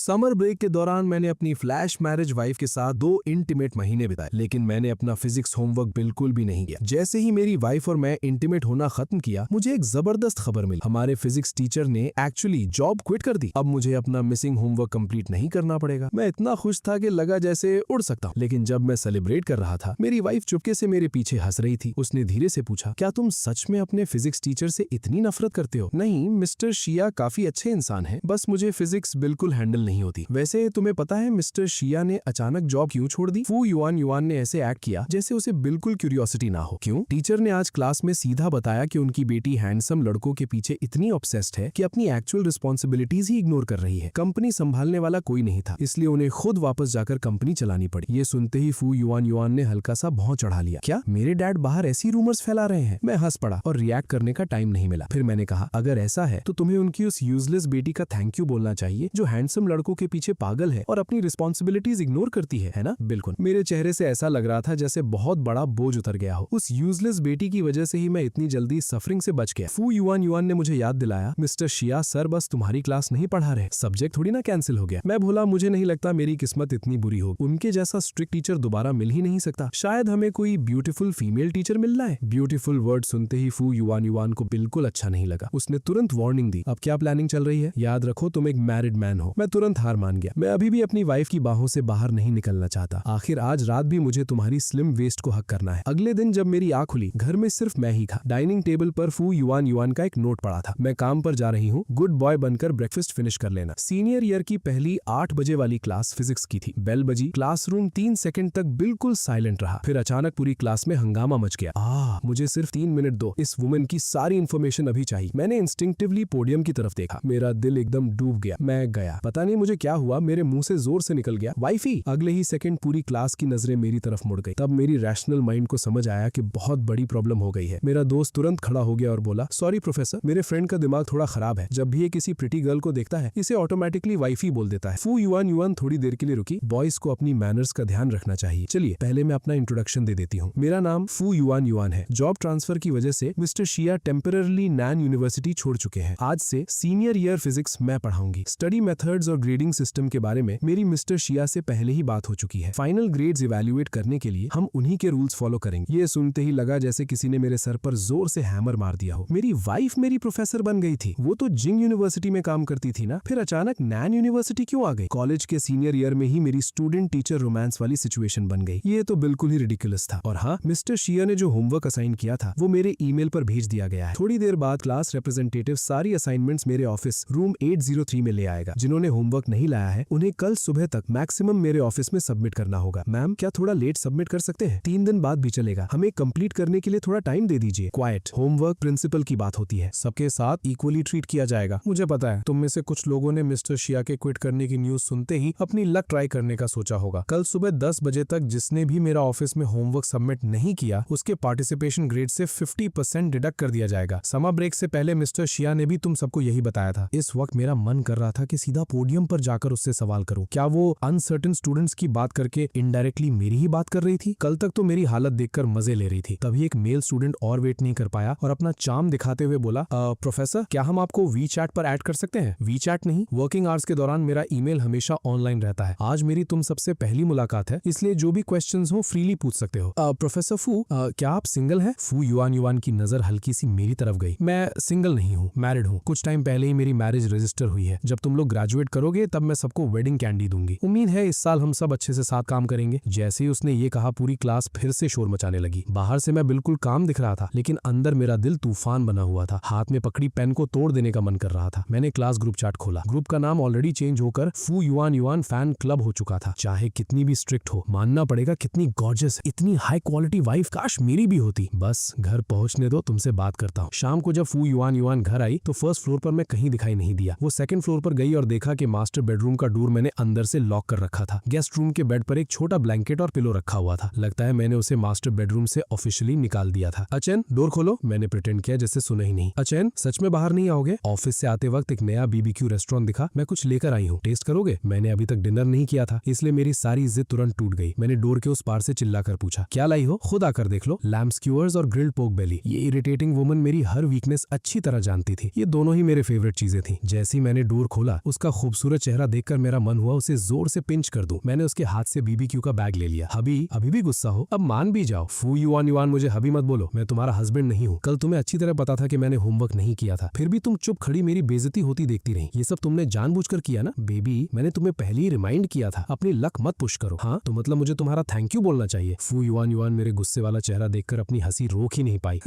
Summer break के दौरान मैंने अपनी फ्लैश मैरिज वाइफ के साथ 2 इंटीमेट महीने बिताए, लेकिन मैंने अपना फिजिक्स होमवर्क बिल्कुल भी नहीं किया। जैसे ही मेरी वाइफ और मैं इंटीमेट होना खत्म किया, मुझे एक जबरदस्त खबर मिली। हमारे फिजिक्स टीचर ने एक्चुअली जॉब क्विट कर दी। अब मुझे अपना मिसिंग होमवर्क कंप्लीट नहीं करना पड़ेगा। मैं इतना खुश था कि लगा जैसे उड़ सकता हूँ। लेकिन जब मैं सेलिब्रेट कर रहा था, मेरी वाइफ चुपके से मेरे पीछे हंस रही थी। उसने धीरे से पूछा, क्या तुम सच में अपने फिजिक्स टीचर से इतनी नफरत करते हो? नहीं, मिस्टर शिया काफी अच्छे इंसान हैं, बस मुझे फिजिक्स बिल्कुल हैंडल नहीं होती। वैसे तुम्हें पता है मिस्टर शिया ने अचानक जॉब क्यों छोड़ दी? फू युआन युआन ने ऐसे एक्ट किया जैसे उसे बिल्कुल क्यूरियोसिटी ना हो। क्यों? टीचर ने आज क्लास में सीधा बताया कि उनकी बेटी हैंडसम लड़कों के पीछे इतनी ऑब्सेस्ड है कि अपनी एक्चुअल रिस्पॉन्सिबिलिटीज ही इग्नोर कर रही है। कंपनी संभालने वाला कोई नहीं था, इसलिए उन्हें खुद वापस जाकर कंपनी चलानी पड़ी। ये सुनते ही फू युआन युआन ने हल्का सा भौं चढ़ा लिया। क्या मेरे डैड बाहर ऐसी रूमर्स फैला रहे हैं? मैं हंस पड़ा और रिएक्ट करने का टाइम नहीं मिला। फिर मैंने कहा, अगर ऐसा है तो तुम्हें उनकी उस यूजलेस बेटी का थैंक यू बोलना चाहिए जो हैंडसम लड़कों के पीछे पागल है और अपनी रिस्पॉन्सिबिलिटीज इग्नोर करती है ना? बिल्कुल। मेरे चेहरे से ऐसा लग रहा था जैसे बहुत बड़ा बोझ उतर गया हो। उस यूजलेस बेटी की वजह से ही मैं इतनी जल्दी सफरिंग से बच गया। फू युआन युआन ने मुझे याद दिलाया, मिस्टर शिया सर बस तुम्हारी क्लास नहीं पढ़ा रहे, सब्जेक्ट थोड़ी ना कैंसिल हो गया। मैं बोला, मुझे नहीं लगता मेरी किस्मत इतनी बुरी हो। उनके जैसा स्ट्रिक्ट टीचर दोबारा मिल ही नहीं सकता। शायद हमें कोई ब्यूटीफुल फीमेल टीचर मिलना है। ब्यूटीफुल वर्ड सुनते ही फू युआन युआन को बिल्कुल अच्छा नहीं लगा। उसने तुरंत वार्निंग दी, अब क्या प्लानिंग चल रही है? याद रखो तुम एक मैरिड मैन हो। मैं तुरंत हार मान गया। मैं अभी भी अपनी वाइफ की बाहों से बाहर नहीं निकलना चाहता। आखिर आज रात भी मुझे तुम्हारी स्लिम वेस्ट को हक करना है। अगले दिन जब मेरी आंख खुली, घर में सिर्फ मैं ही था। डाइनिंग टेबल पर फू युआन युआन का एक नोट पड़ा था, मैं काम पर जा रही हूँ, गुड बॉय बनकर ब्रेकफास्ट फिनिश कर लेना। सीनियर ईयर की पहली 8 बजे वाली क्लास फिजिक्स की थी। बेल बजी, क्लासरूम 3 सेकंड तक बिल्कुल साइलेंट रहा। फिर अचानक पूरी क्लास में हंगामा मच गया। मुझे सिर्फ 3 मिनट दो, इस वुमेन की सारी इन्फॉर्मेशन अभी चाहिए। मैंने इंस्टिंक्टिवली पोडियम की तरफ देखा, मेरा दिल एकदम डूब गया। मैं गया, पता नहीं मुझे क्या हुआ, मेरे मुंह से जोर से निकल गया, वाइफी। अगले ही सेकंड पूरी क्लास की नजरें मेरी तरफ मुड़ गई। तब मेरी रैशनल माइंड को समझ आया कि बहुत बड़ी प्रॉब्लम हो गई है। मेरा दोस्त तुरंत खड़ा हो गया और बोला, सॉरी प्रोफेसर, मेरे फ्रेंड का दिमाग थोड़ा खराब है। जब भी ये किसी प्रिटी गर्ल को देखता है, इसे ऑटोमेटिकली वाइफी बोल देता है। फू युआन युआन थोड़ी देर के लिए रुकी। बॉयज को अपनी मैनर्स का ध्यान रखना चाहिए। चलिए पहले मैं अपना इंट्रोडक्शन दे देती हूँ। मेरा नाम फू युआन युआन है। जॉब ट्रांसफर की वजह से मिस्टर शिया टेम्पररली नैन यूनिवर्सिटी छोड़ चुके हैं। आज से सीनियर ईयर फिजिक्स मैं पढ़ाऊंगी। स्टडी मेथड्स और ग्रेडिंग सिस्टम के बारे में मेरी मिस्टर शिया से पहले ही बात हो चुकी है। फाइनल ग्रेड्स इवैल्यूएट करने के लिए हम उन्हीं के रूल्स फॉलो करेंगे। ये सुनते ही लगा जैसे किसी ने मेरे सर पर जोर से हैमर मार दिया हो। मेरी वाइफ मेरी प्रोफेसर बन गई थी। वो तो जिंग यूनिवर्सिटी में काम करती थी ना, फिर अचानक नैन यूनिवर्सिटी क्यों आ गई? कॉलेज के सीनियर ईयर में ही मेरी स्टूडेंट टीचर रोमांस वाली सिचुएशन बन गई। ये तो बिल्कुल ही रिडिकुलस था। और हाँ, मिस्टर शिया ने जो होमवर्क असाइन किया था वो मेरे ईमेल पर भेज दिया गया है। थोड़ी देर बाद क्लास रिप्रेजेंटेटिव सारी असाइनमेंट्स मेरे ऑफिस रूम 803 में ले आएगा। जिन्होंने होमवर्क नहीं लाया है उन्हें कल सुबह तक मैक्सिमम मेरे ऑफिस में सबमिट करना होगा। मैम, क्या थोड़ा लेट सबमिट कर सकते हैं? 3 दिन बाद भी चलेगा, हमें कंप्लीट करने के लिए थोड़ा टाइम दे दीजिए। क्वाइट, होमवर्क प्रिंसिपल की बात होती है, सबके साथ इक्वली ट्रीट किया जाएगा। मुझे पता है तुम में से कुछ लोगों ने मिस्टर शिया के क्विट करने की न्यूज सुनते ही अपनी लक ट्राई करने का सोचा होगा। कल सुबह 10 बजे तक जिसने भी मेरा ऑफिस में होमवर्क सबमिट नहीं किया, उसके पार्टिसिपेशन ग्रेड से 50% डिडक्ट कर दिया जाएगा। समर ब्रेक से पहले मिस्टर शिया ने भी तुम सबको यही बताया था। इस वक्त मेरा मन कर रहा था कि सीधा पोडियम पर जाकर उससे सवाल करूं। क्या वो अनसर्टेन स्टूडेंट्स की बात करके इनडायरेक्टली मेरी ही बात कर रही थी? कल तक तो मेरी हालत देखकर मजे ले रही थी। तभी एक मेल स्टूडेंट और वेट नहीं कर पाया और अपना चार्म दिखाते हुए बोला, प्रोफेसर, क्या हम आपको वी चैट पर ऐड कर सकते हैं? वी चैट नहीं, वर्किंग आवर्स के दौरान मेरा ईमेल हमेशा ऑनलाइन रहता है। आज मेरी तुम सबसे पहली मुलाकात है, इसलिए जो भी क्वेश्चंस हो फ्रीली पूछ सकते हो। प्रोफेसर फू, क्या आप सिंगल हैं? फू युआन युआन की नजर हल्की सी मेरी तरफ गई। मैं सिंगल नहीं हूँ, मैरिड हूँ। कुछ टाइम पहले ही मेरी मैरिज रजिस्टर हुई है। जब तुम लोग ग्रेजुएट करोगे तब मैं सबको वेडिंग कैंडी दूंगी। उम्मीद है इस साल हम सब अच्छे से साथ काम करेंगे। जैसे ही उसने ये कहा, पूरी क्लास फिर से शोर मचाने लगी। बाहर से मैं बिल्कुल काम दिख रहा था, लेकिन अंदर मेरा दिल तूफान बना हुआ था। हाथ में पकड़ी पेन को तोड़ देने का मन कर रहा था। मैंने क्लास ग्रुप चैट खोला। ग्रुप का नाम ऑलरेडी चेंज होकर फू युआन युआन फैन क्लब हो चुका था। चाहे कितनी भी स्ट्रिक्ट हो, मानना पड़ेगा कितनी गॉर्जियस, इतनी हाई क्वालिटी वाइफ काश मेरी भी होती। बस घर पहुंचने दो, तुमसे बात करता हूँ। शाम को जब फू युआन युआन घर आई तो फर्स्ट फ्लोर पर मैं कहीं दिखाई नहीं दिया। वो सेकंड फ्लोर पर गई और देखा कि मास्टर बेडरूम का डोर मैंने अंदर से लॉक कर रखा था। गेस्ट रूम के बेड पर एक छोटा ब्लैंकेट और पिलो रखा हुआ था। लगता है मैंने उसे मास्टर बेडरूम से ऑफिशियली निकाल दिया था। अचैन, डोर खोलो। मैंने प्रिटेंड किया जैसे सुना ही नहीं। अचैन, सच में बाहर नहीं आओगे? ऑफिस से आते वक्त एक नया बीबीक्यू रेस्टोरेंट दिखा, मैं कुछ लेकर आई हूँ, टेस्ट करोगे? मैंने अभी तक डिनर नहीं किया था, इसलिए मेरी सारी जिद तुरंत टूट गई। मैंने डोर के उस पार से चिल्लाकर पूछा, क्या लाई हो? खुद आकर देख लो। लैम्ब स्क्यूअर्स और ग्रिल्ड पोर्क बेली। ये इरिटेटिंग वुमन मेरी हर वीकनेस अच्छी तरह जानती थी। ये दोनों ही मेरे फेवरेट चीजें थी। जैसे ही मैंने डोर खोला, उसका खूबसूरत खूबसूरत चेहरा देखकर मेरा मन हुआ उसे जोर से पिंच कर दूं। मैंने उसके हाथ से BBQ का बैग ले लिया। हबी, अभी भी गुस्सा हो? अब मान भी जाओ। फू युआन युआन, मुझे हबी मत बोलो, मैं तुम्हारा हस्बैंड नहीं हूँ। कल तुम्हें अच्छी तरह पता था कि मैंने होमवर्क नहीं किया था, फिर भी तुम चुप खड़ी मेरी बेइज्जती होती देखती रही। ये सब तुमने जानबूझकर किया ना? बेबी, मैंने तुम्हें पहले ही रिमाइंड किया था, अपनी लक मत पुश करो। हाँ, तो मतलब मुझे तुम्हारा थैंक यू बोलना चाहिए। फू युआन युआन मेरे गुस्से वाला चेहरा देखकर अपनी हंसी रोक ही नहीं पाई।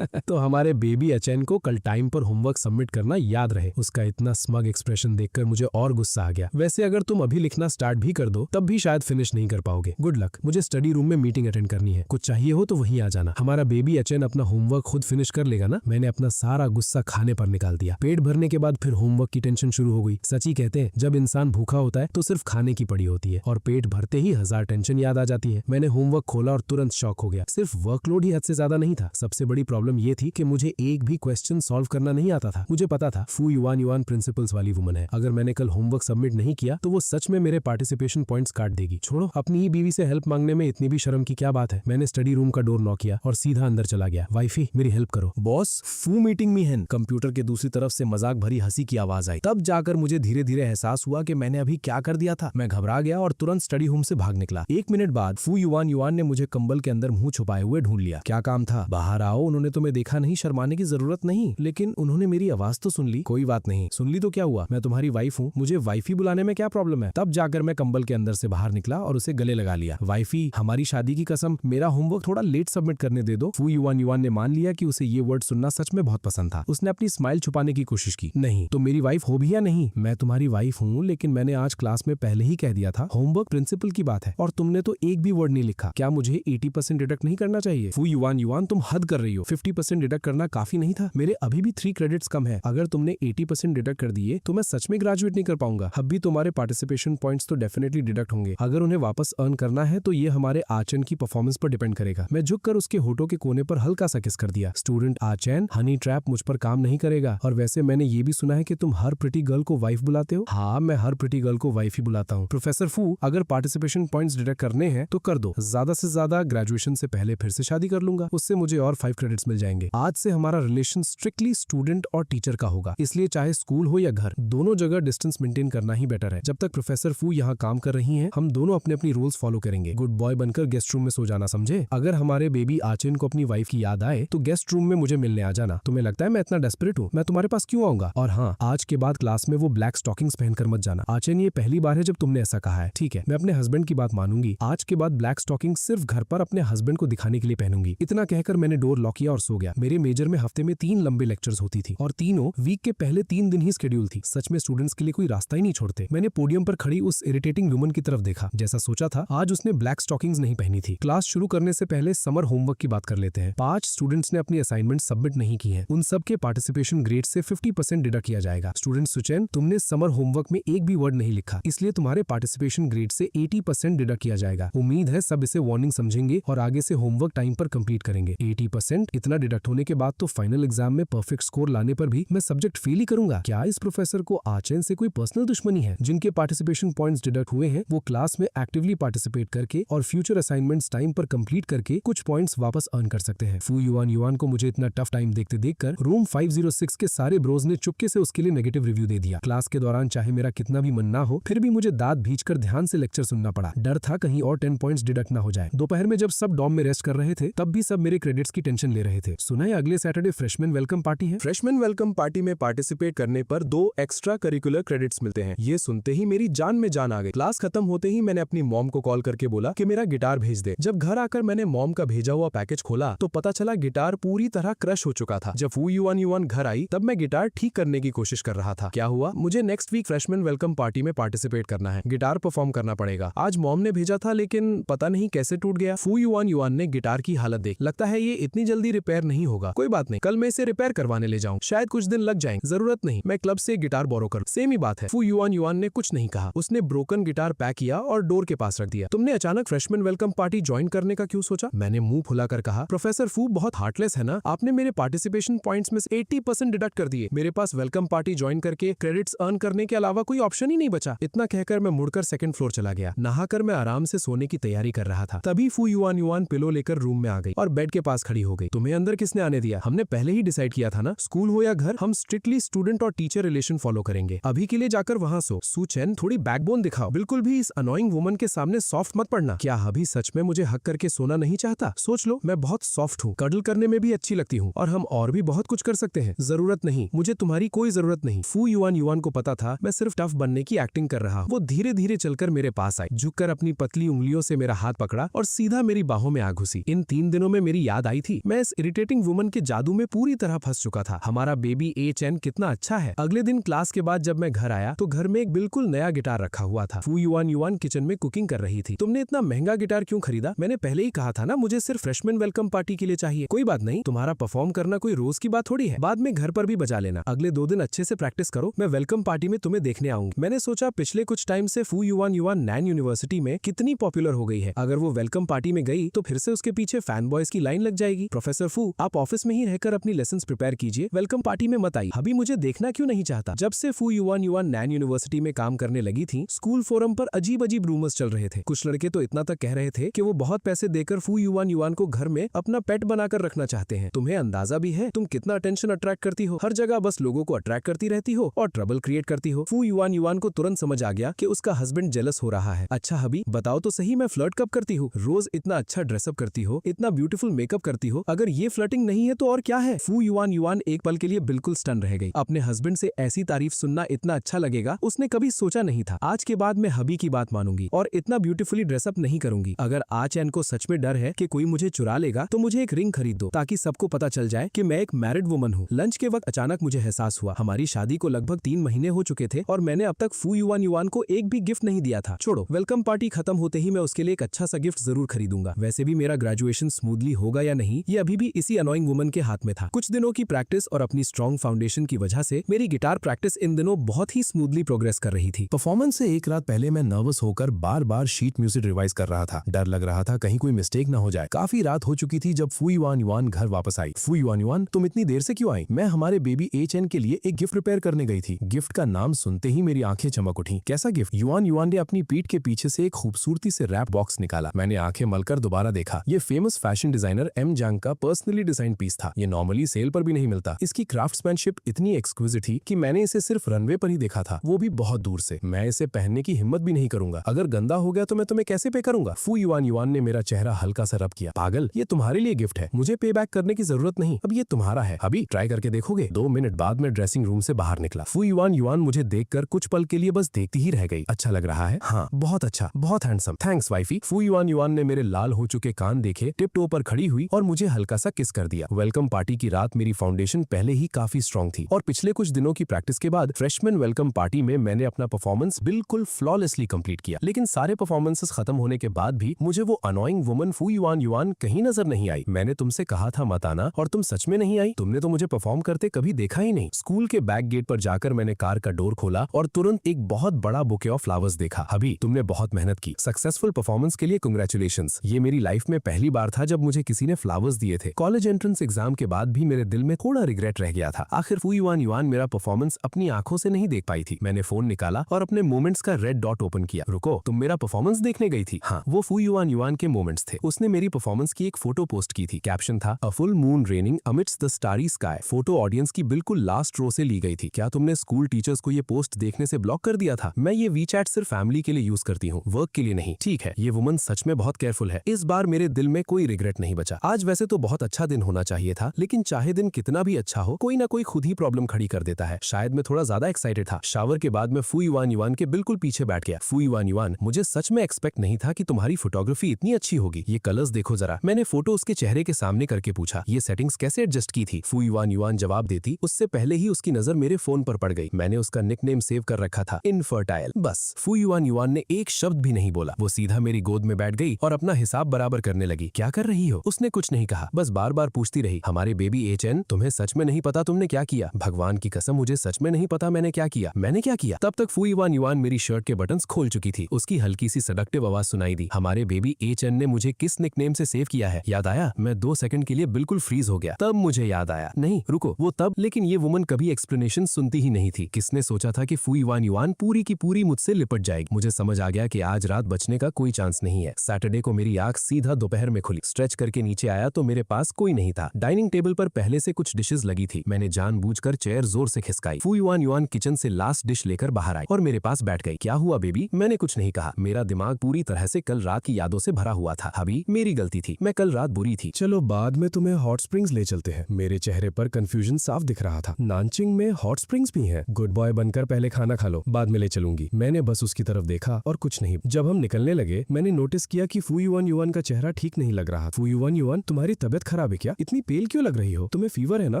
तो हमारे बेबी अचैन को कल टाइम पर होमवर्क सबमिट करना याद रहे। उसका इतना स्मग एक्सप्रेशन देखकर मुझे और गुस्सा आ गया। वैसे अगर तुम अभी लिखना स्टार्ट भी कर दो तब भी शायद फिनिश नहीं कर पाओगे। गुड लक, मुझे स्टडी रूम में मीटिंग अटेंड करनी है। कुछ चाहिए हो तो वहीं आ जाना। हमारा बेबी अचैन अपना होमवर्क खुद फिनिश कर लेगा ना? मैंने अपना सारा गुस्सा खाने पर निकाल दिया। पेट भरने के बाद फिर होमवर्क की टेंशन शुरू हो गई। सच ही कहते हैं, जब इंसान भूखा होता है तो सिर्फ खाने की पड़ी होती है और पेट भरते ही 1000 टेंशन याद आ जाती है। मैंने होमवर्क खोला और तुरंत शॉक हो गया। सिर्फ वर्कलोड ही हद से ज्यादा नहीं था, सबसे बड़ी प्रॉब्लम ये थी कि मुझे एक भी क्वेश्चन सॉल्व करना नहीं आता था। मुझे पता था फू युआन युआन प्रिंसिपल्स वाली वुमन है, अगर मैंने कल होमवर्क सबमिट नहीं किया तो वो सच में मेरे पार्टिसिपेशन पॉइंट्स काट देगी। छोड़ो, अपनी ही बीवी से हेल्प मांगने में इतनी भी शर्म की क्या बात है। मैंने स्टडी रूम का डोर नॉक किया और सीधा अंदर चला गया। वाइफी, मेरी हेल्प करो। बॉस, फू मीटिंग में है। कंप्यूटर के दूसरी तरफ से मजाक भरी हंसी की आवाज आई। तब जाकर मुझे धीरे धीरे एहसास हुआ कि मैंने अभी क्या कर दिया था। मैं घबरा गया और तुरंत स्टडी रूम से भाग निकला। 1 मिनट बाद फू युआन युआन ने मुझे कंबल के अंदर मुंह छुपाए हुए ढूंढ लिया। क्या काम था? बाहर आओ। उन्होंने तुम्हें देखा नहीं, शर्माने की जरूरत नहीं। लेकिन उन्होंने मेरी आवाज तो सुन ली। कोई बात नहीं, सुन ली तो क्या हुआ, मैं तुम्हारी वाइफ हूँ, मुझे वाइफी बुलाने में क्या प्रॉब्लम है। तब जाकर मैं कंबल के अंदर से बाहर निकला और उसे गले लगा लिया। वाइफी, हमारी शादी की कसम, मेरा होमवर्क थोड़ा लेट सबमिट करने दे दो। फू युआन युआन ने मान लिया कि उसे ये वर्ड सुनना सच में बहुत पसंद था। उसने अपनी स्माइल छुपाने की कोशिश की। नहीं, तो मेरी वाइफ हो भी या नहीं? मैं तुम्हारी वाइफ हूँ, लेकिन मैंने आज क्लास में पहले ही कह दिया था होमवर्क प्रिंसिपल की बात है और तुमने तो एक भी वर्ड नहीं लिखा। क्या मुझे 80% डिडक्ट नहीं करना चाहिए? फू युआन युआन, तुम हद कर रही हो। 50% डिडक्ट करना काफी नहीं था? मेरे अभी भी 3 क्रेडिट्स कम है। अगर तुमने 80% डिडक्ट कर दिए तो मैं सच में ग्रेजुएट नहीं कर पाऊंगा। अब भी तुम्हारे पार्टिसिपेशन पॉइंट्स तो डेफिनेटली डिडक्ट होंगे। अगर उन्हें वापस अर्न करना है तो ये हमारे आचन की परफॉर्मेंस पर डिपेंड करेगा। मैं झुककर उसके होठों के कोने पर हल्का सा किस कर दिया। स्टूडेंट आचन, हनी ट्रैप मुझ पर काम नहीं करेगा। और वैसे मैंने ये भी सुना है कि तुम हर प्रिटी गर्ल को वाइफ बुलाते हो। हाँ, मैं हर प्रिटी गर्ल को वाइफ ही बुलाता हूँ। प्रोफेसर फू, अगर पार्टिसिपेशन पॉइंट्स डिडक्ट करने हैं तो कर दो। ज्यादा से ज्यादा ग्रेजुएशन से पहले फिर से शादी कर लूंगा, उससे मुझे और 5 क्रेडिट्स मिल जाएंगे। आज से हमारा रिलेशन स्ट्रिक्टली स्टूडेंट और टीचर का होगा, इसलिए चाहे स्कूल हो या घर, दोनों जगह डिस्टेंस मेंटेन करना ही बेटर है। जब तक प्रोफेसर फू यहाँ काम कर रही हैं, हम दोनों अपने अपनी रूल्स फॉलो करेंगे। गुड बॉय बनकर गेस्ट रूम में सो जाना, समझे? अगर हमारे बेबी आचन को अपनी वाइफ की याद आए तो गेस्ट रूम में मुझे मिलने आ जाना। तुम्हें लगता है मैं इतना डेस्परेट हूँ? मैं तुम्हारे पास क्यों आऊंगा? और हाँ, आज के बाद क्लास में वो ब्लैक स्टॉकिंग्स पहनकर मत जाना। आचन, ये पहली बार है जब तुमने ऐसा कहा है। ठीक है, मैं अपने हस्बैंड की बात मानूंगी। आज के बाद ब्लैक स्टॉकिंग सिर्फ घर पर अपने हस्बैंड को दिखाने के लिए पहनूंगी। इतना कहकर मैंने डोर लॉक किया और सो गया। मेरे मेजर में हफ्ते में 3 लंबे लेक्चर्स होती थी और तीनों वीक के पहले 3 दिन ही शेड्यूल थी। सच में स्टूडेंट्स के लिए कोई रास्ता ही नहीं छोड़ते। मैंने पोडियम पर खड़ी उस इरिटेटिंग वुमन की तरफ देखा। जैसा सोचा था, आज उसने ब्लैक स्टॉकिंग्स नहीं पहनी थी। क्लास शुरू करने से पहले समर होमवर्क की बात कर लेते हैं। 5 स्टूडेंट्स ने अपनी असाइनमेंट सबमिट नहीं की है। उन सब के पार्टिसिपेशन ग्रेड से 50% डिडक्ट किया जाएगा। स्टूडेंट सुचैन, तुमने समर होमवर्क में एक भी वर्ड नहीं लिखा, इसलिए तुम्हारे पार्टिसिपेशन ग्रेड से 80% डिडक्ट किया जाएगा। उम्मीद है सब इसे वार्निंग समझेंगे और आगे से होमवर्क टाइम पर कंप्लीट करेंगे। 80%, इतना डिडक्ट होने के बाद तो फाइनल एग्जाम में परफेक्ट स्कोर लाने पर भी मैं सब्जेक्ट फेल ही करूंगा। क्या इस प्रोफेसर को आचन से कोई पर्सनल दुश्मनी है? जिनके पार्टिसिपेशन पॉइंट्स डिडक्ट हुए हैं वो क्लास में एक्टिवली पार्टिसिपेट करके और फ्यूचर असाइनमेंट्स टाइम पर कंप्लीट करके कुछ पॉइंट्स वापस अर्न कर सकते हैं। फू युआन युआन को मुझे इतना टफ टाइम देखते देखकर रूम 506 के सारे ब्रोज ने चुपके से उसके लिए नेगेटिव रिव्यू दे दिया। क्लास के दौरान चाहे मेरा कितना भी मन ना हो, फिर भी मुझे दांत भींचकर ध्यान से लेक्चर सुनना पड़ा। डर था कहीं और 10 पॉइंट्स डिडक्ट ना हो जाए। दोपहर में जब सब डॉर्म में रेस्ट कर रहे थे तब भी सब मेरे क्रेडिट्स की टेंशन ले रहे थे। सुना है अगले सैटरडे फ्रेशमैन वेलकम पार्टी है। फ्रेशमैन वेलकम पार्टी में पार्टिसिपेट करने पर 2 एक्स्ट्रा करिकुलर क्रेडिट्स मिलते हैं। ये सुनते ही मेरी जान में जान आ गई। क्लास खत्म होते ही मैंने अपनी मॉम को कॉल करके बोला कि मेरा गिटार भेज दे। जब घर आकर मैंने मॉम का भेजा हुआ पैकेज खोला तो पता चला गिटार पूरी तरह क्रश हो चुका था। जब फू युआन युआन घर आई तब मैं गिटार ठीक करने की कोशिश कर रहा था। क्या हुआ? मुझे next week freshman welcome party में पार्टिसिपेट करना है, गिटार परफॉर्म करना पड़ेगा। आज मॉम ने भेजा था लेकिन पता नहीं कैसे टूट गया। फू युआन युआन ने गिटार की हालत देख, लगता है ये इतनी जल्दी रिपेयर नहीं होगा। कोई बात नहीं, कल मैं इसे रिपेयर करवाने ले जाऊं, शायद कुछ दिन लग जाएंगे। जरूरत नहीं, मैं क्लब से गिटार बोरो कर। सेम ही बात है। फू युआन युआन ने कुछ नहीं कहा, उसने ब्रोकन गिटार पैक किया और डोर के पास रख दिया। तुमने अचानक फ्रेशमैन वेलकम पार्टी ज्वाइन करने का क्यों सोचा? मैंने मुंह फुलाकर कहा, प्रोफेसर फू बहुत हार्टलेस है ना, आपने मेरे पार्टिसिपेशन पॉइंट्स में 80% डिडक्ट कर दिए। मेरे पास वेलकम पार्टी ज्वाइन करके क्रेडिट्स अर्न करने के अलावा कोई ऑप्शन ही नहीं बचा। इतना कहकर मैं मुड़कर सेकंड फ्लोर चला गया। नहाकर मैं आराम से सोने की तैयारी कर रहा था। तभी फू युआन युआन पिलो लेकर रूम में आ गई और बेड के पास खड़ी हो गई। तुम्हें अंदर किसने आने दिया? हमने पहले ही डिसाइड किया था ना, स्कूल हो या घर, हम स्ट्रिक्टली स्टूडेंट और टीचर रिलेशन फॉलो करेंगे। अभी के लिए जाकर वहाँ सो। सू चेन, थोड़ी बैकबोन दिखाओ, बिल्कुल भी इस अनोइंग वुमन के सामने सॉफ्ट मत पड़ना। क्या हबी सच में मुझे हक करके सोना नहीं चाहता? सोच लो, मैं बहुत सॉफ्ट हूँ, कडल करने में भी अच्छी लगती हूँ, और हम और भी बहुत कुछ कर सकते हैं। जरूरत नहीं, मुझे तुम्हारी कोई जरूरत नहीं। फू युआन युआन को पता था मैं सिर्फ टफ बनने की एक्टिंग कर रहा। वो धीरे धीरे चलकर मेरे पास आई, झुककर अपनी पतली उंगलियों से मेरा हाथ पकड़ा और सीधा मेरी बाहों में आ घुसी। इन 3 दिनों में मेरी याद आई थी, मैं इस इरिटेटिंग वुमन के जादू में पूरी तरह फंस चुका था। हमारा बेबी एचएन कितना अच्छा है। अगले दिन क्लास के बाद जब मैं घर आया तो घर में एक बिल्कुल नया गिटार रखा हुआ था। फू युआन युआन किचन में कुकिंग कर रही थी। तुमने इतना महंगा गिटार क्यों खरीदा? मैंने पहले ही कहा था ना, मुझे सिर्फ फ्रेशमैन वेलकम पार्टी के लिए चाहिए। कोई बात नहीं, तुम्हारा परफॉर्म करना कोई रोज की बात थोड़ी है, बाद में घर पर भी बजा लेना। अगले 2 दिन अच्छे से प्रैक्टिस करो, मैं वेलकम पार्टी में तुम्हें देखने आऊंगी। मैंने सोचा पिछले कुछ टाइम से फू युआन युआन नैन यूनिवर्सिटी में कितनी पॉपुलर हो गई है। अगर वो वेलकम पार्टी में गई तो फिर से उसके पीछे फैन बॉयज की लाइन लग जाएगी। प्रोफेसर फू, आप ऑफिस में ही रहकर अपनी लेसन्स प्रिपेयर कीजिए, वेलकम पार्टी में मत आई। अभी मुझे देखना क्यों नहीं चाहता? जब से फू युआन युआन नैन यूनिवर्सिटी में काम करने लगी थी, स्कूल फोरम पर अजीब अजीब रूमर्स चल रहे थे। कुछ लड़के तो इतना तक कह रहे थे कि वो बहुत पैसे देकर फू युआन युआन को घर में अपना पेट बनाकर रखना चाहते हैं। तुम्हें अंदाजा भी है तुम कितना अटेंशन अट्रैक्ट करती हो? हर जगह बस लोगों को अट्रैक्ट करती रहती हो और ट्रबल क्रिएट करती हो। फू युआन युआन को तुरंत समझ आ गया कि उसका हस्बैंड जेलस हो रहा है। अच्छा हबी, बताओ तो सही, मैं फ्लर्ट कब करती हूँ? रोज इतना अच्छा ड्रेसअप करती हो, इतना ब्यूटीफुल मेकअप करती हो, अगर ये फ्लर्टिंग नहीं है तो और क्या है? फू युआन युआन एक पल के लिए बिल्कुल स्टन रह गई। अपने हस्बैंड से ऐसी तारीफ सुनना इतना अच्छा लगेगा उसने कभी सोचा नहीं था। आज के बाद मैं हबी की बात मानूंगी और इतना ब्यूटीफुली ड्रेसअप नहीं करूंगी। अगर आचैन को सच में डर है कि कोई मुझे चुरा लेगा तो मुझे एक रिंग खरीद दो, ताकि सबको पता चल जाए कि मैं एक मैरिड वुमन हूँ। लंच के वक्त अचानक मुझे एहसास हुआ हमारी शादी को लगभग 3 महीने हो चुके थे और मैंने अब तक फू युआन युआन को एक भी गिफ्ट नहीं दिया था। छोड़ो, वेलकम पार्टी खत्म होते ही मैं उसके लिए एक अच्छा सा गिफ्ट जरूर खरीदूंगा। वैसे भी मेरा ग्रेजुएशन स्मूथली होगा या नहीं, ये अभी भी इसी अनोइंग वुमन के हाथ में था। कुछ दिनों की प्रैक्टिस और अपनी स्ट्रॉन्ग फाउंडेशन की वजह से मेरी गिटार प्रैक्टिस इन दिनों बहुत ही स्मूथली प्रोग्रेस कर रही थी। परफॉर्मेंस से एक रात पहले मैं नर्वस होकर बार बार शीट म्यूजिक रिवाइज कर रहा था। डर लग रहा था कहीं कोई मिस्टेक ना हो जाए। काफी रात हो चुकी थी जब फू युआन युआन घर वापस आई। फू युआन युआन, तुम इतनी देर से क्यों आई? मैं हमारे बेबी एचएन के लिए एक गिफ्ट प्रिपेयर करने गई थी। गिफ्ट का नाम सुनते ही मेरी आंखें चमक उठी। कैसा गिफ्ट? युआन युआन ने अपनी पीठ के पीछे से एक खूबसूरती से रैप बॉक्स निकाला। मैंने आंखें मलकर दोबारा देखा। ये फेमस फैशन डिजाइनर एम जांग का पर्सनली डिजाइन पीस था। ये नॉर्मली सेल पर भी नहीं मिलता। इसकी क्राफ्ट्समैनशिप इतनी एक्सक्विजिट थी कि मैंने इसे सिर्फ रनवे पर ही देखा था, वो भी बहुत दूर से। मैं इसे पहनने की हिम्मत भी नहीं करूंगा। अगर गंदा हो गया तो मैं तुम्हें कैसे पे करूंगा? फू युआन युआन ने मेरा चेहरा हल्का सा रब किया। पागल, ये तुम्हारे लिए गिफ्ट है, मुझे पे बैक करने की जरूरत नहीं। अब ये तुम्हारा है। अभी ट्राई करके देखोगे? 2 मिनट बाद मैं ड्रेसिंग रूम से बाहर निकला। फू युआन युआन मुझे देखकर कुछ पल के लिए बस देखती ही रह गई। अच्छा लग रहा है? हाँ, बहुत अच्छा, बहुत हैंडसम, थैंक्स वाइफी। फू युआन युआन ने मेरे लाल हो चुके कान देखे, टिप टो पर खड़ी हुई और मुझे हल्का सा किस कर दिया। वेलकम पार्टी की रात मेरी फाउंडेशन पहले ही काफी स्ट्रॉन्ग थी और पिछले कुछ दिनों की प्रैक्टिस के बाद फ्रेशमैन वेलकम पार्टी में मैंने अपना परफॉर्मेंस बिल्कुल फ्लॉलेसली कंप्लीट किया। लेकिन सारे परफॉर्मेंसेस खत्म होने के बाद भी मुझे वो अनोइंग वुमन फू युआन युआन कहीं नजर नहीं आई। मैंने तुमसे कहा था मत आना और तुम सच में नहीं आई। तुमने तो मुझे परफॉर्म करते कभी देखा ही नहीं। स्कूल के बैक गेट पर जाकर मैंने कार का डोर खोला और तुरंत एक बहुत बड़ा बुके ऑफ फ्लावर्स देखा। अभी तुमने बहुत मेहनत की, सक्सेसफुल परफॉर्मेंस के लिए कांग्रेचुलेशंस। ये मेरी लाइफ में पहली बार था जब मुझे किसी ने फ्लावर्स दिए थे। कॉलेज एंट्रेंस एग्जाम के बाद भी मेरे दिल में थोड़ा रिग्रेट रह गया था। आखिर फू युआन युआन मेरा परफॉर्मेंस अपनी आंखों से नहीं देख पाई थी। मैंने फोन निकाला और अपने मोमेंट्स का रेड डॉट ओपन किया। रुको, तुम मेरा परफॉर्मेंस देखने गई थी? हाँ, वो फू युआन युआन के मोमेंट्स थे। उसने मेरी परफॉर्मेंस की एक फोटो पोस्ट की थी। कैप्शन था a full moon raining amidst the starry sky. Photo audience की बिल्कुल लास्ट रो से ली गई थी। क्या तुमने स्कूल टीचर्स को ये पोस्ट देखने से ब्लॉक कर दिया था? मैं ये वीचैट सिर्फ फैमिली के लिए यूज करती हूँ, वर्क के लिए नहीं। ठीक है, ये वुमन सच में बहुत केयरफुल है। इस बार मेरे दिल में कोई रिग्रेट नहीं बचा। आज वैसे तो बहुत अच्छा दिन होना चाहिए था, लेकिन चाहे दिन कितना भी अच्छा हो, कोई ना कोई खुद ही प्रॉब्लम खड़ी कर देता है। शायद मैं थोड़ा ज्यादा एक्साइटेड था। शावर के बाद मैं फू युआन युआन के बिल्कुल पीछे बैठ गया। फू युआन युआन, मुझे सच में एक्सपेक्ट नहीं था कि तुम्हारी फोटोग्राफी इतनी अच्छी होगी। ये कलर्स देखो जरा। मैंने फोटो उसके चेहरे के सामने करके पूछा, ये सेटिंग्स कैसे एडजस्ट की थी? फू युआन युआन जवाब देती उससे पहले ही उसकी नजर मेरे फोन पर पड़ गई। मैंने उसका निकनेम सेव कर रखा था, इनफर्टाइल। बस फू युआन युआन ने एक शब्द भी नहीं बोला। वो सीधा मेरी गोद में बैठ गई और अपना हिसाब बराबर करने लगी। क्या कर रही हो? उसने कुछ नहीं कहा, बस बार बार पूछती रही, हमारे बेबी एचएन, तुम्हें सच में नहीं पता तुमने क्या किया? भगवान की कसम, मुझे सच में नहीं पता मैंने क्या किया। मैंने क्या किया? तब तक फू युआन युआन मेरी शर्ट के बटन्स खोल चुकी थी। उसकी हल्की सी सडक्टिव आवाज सुनाई दी, हमारे बेबी एचएन ने मुझे किस निकनेम से सेव किया है? याद आया? मैं 2 सेकंड के लिए बिल्कुल फ्रीज हो गया। तब मुझे याद आया, नहीं रुको, वो तब, लेकिन ये वुमन कभी एक्सप्लेनेशन सुनती ही नहीं थी। किसने सोचा था कि फू युआन युआन पूरी की पूरी मुझसे लिपट जाएगी? मुझे समझ आ गया कि आज रात बचने का कोई चांस नहीं है। सैटरडे को मेरी आंख सीधा दोपहर में खुली। स्ट्रेच करके नीचे आया तो मेरे पास कोई नहीं था। डाइनिंग टेबल पर पहले से कुछ डिशेस लगी थी। मैंने जानबूझकर चेयर जोर से खिसकाई। फू युआन युआन किचन से लास्ट डिश लेकर बाहर आई और मेरे पास बैठ गई। क्या हुआ बेबी? मैंने कुछ नहीं कहा। मेरा दिमाग पूरी तरह से कल रात की यादों से भरा हुआ था। हबी, मेरी गलती थी, मैं कल रात बुरी थी। चलो बाद में तुम्हें हॉट स्प्रिंग्स ले चलते हैं। मेरे चेहरे पर कंफ्यूजन साफ दिख रहा था। नानचिंग में हॉट स्प्रिंग्स भी हैं। गुड बॉय बनकर पहले खाना खा लो, बाद में ले चलूंगी। मैंने बस उसकी तरफ देखा और कुछ नहीं। जब हम निकलने लगे मैंने नोटिस किया कि फू युआन युआन का चेहरा ठीक नहीं लग रहा। फू युआन युआन, तुम्हारी तबियत खराब है क्या? इतनी पेल क्यों लग रही हो? तुम्हें फीवर है ना?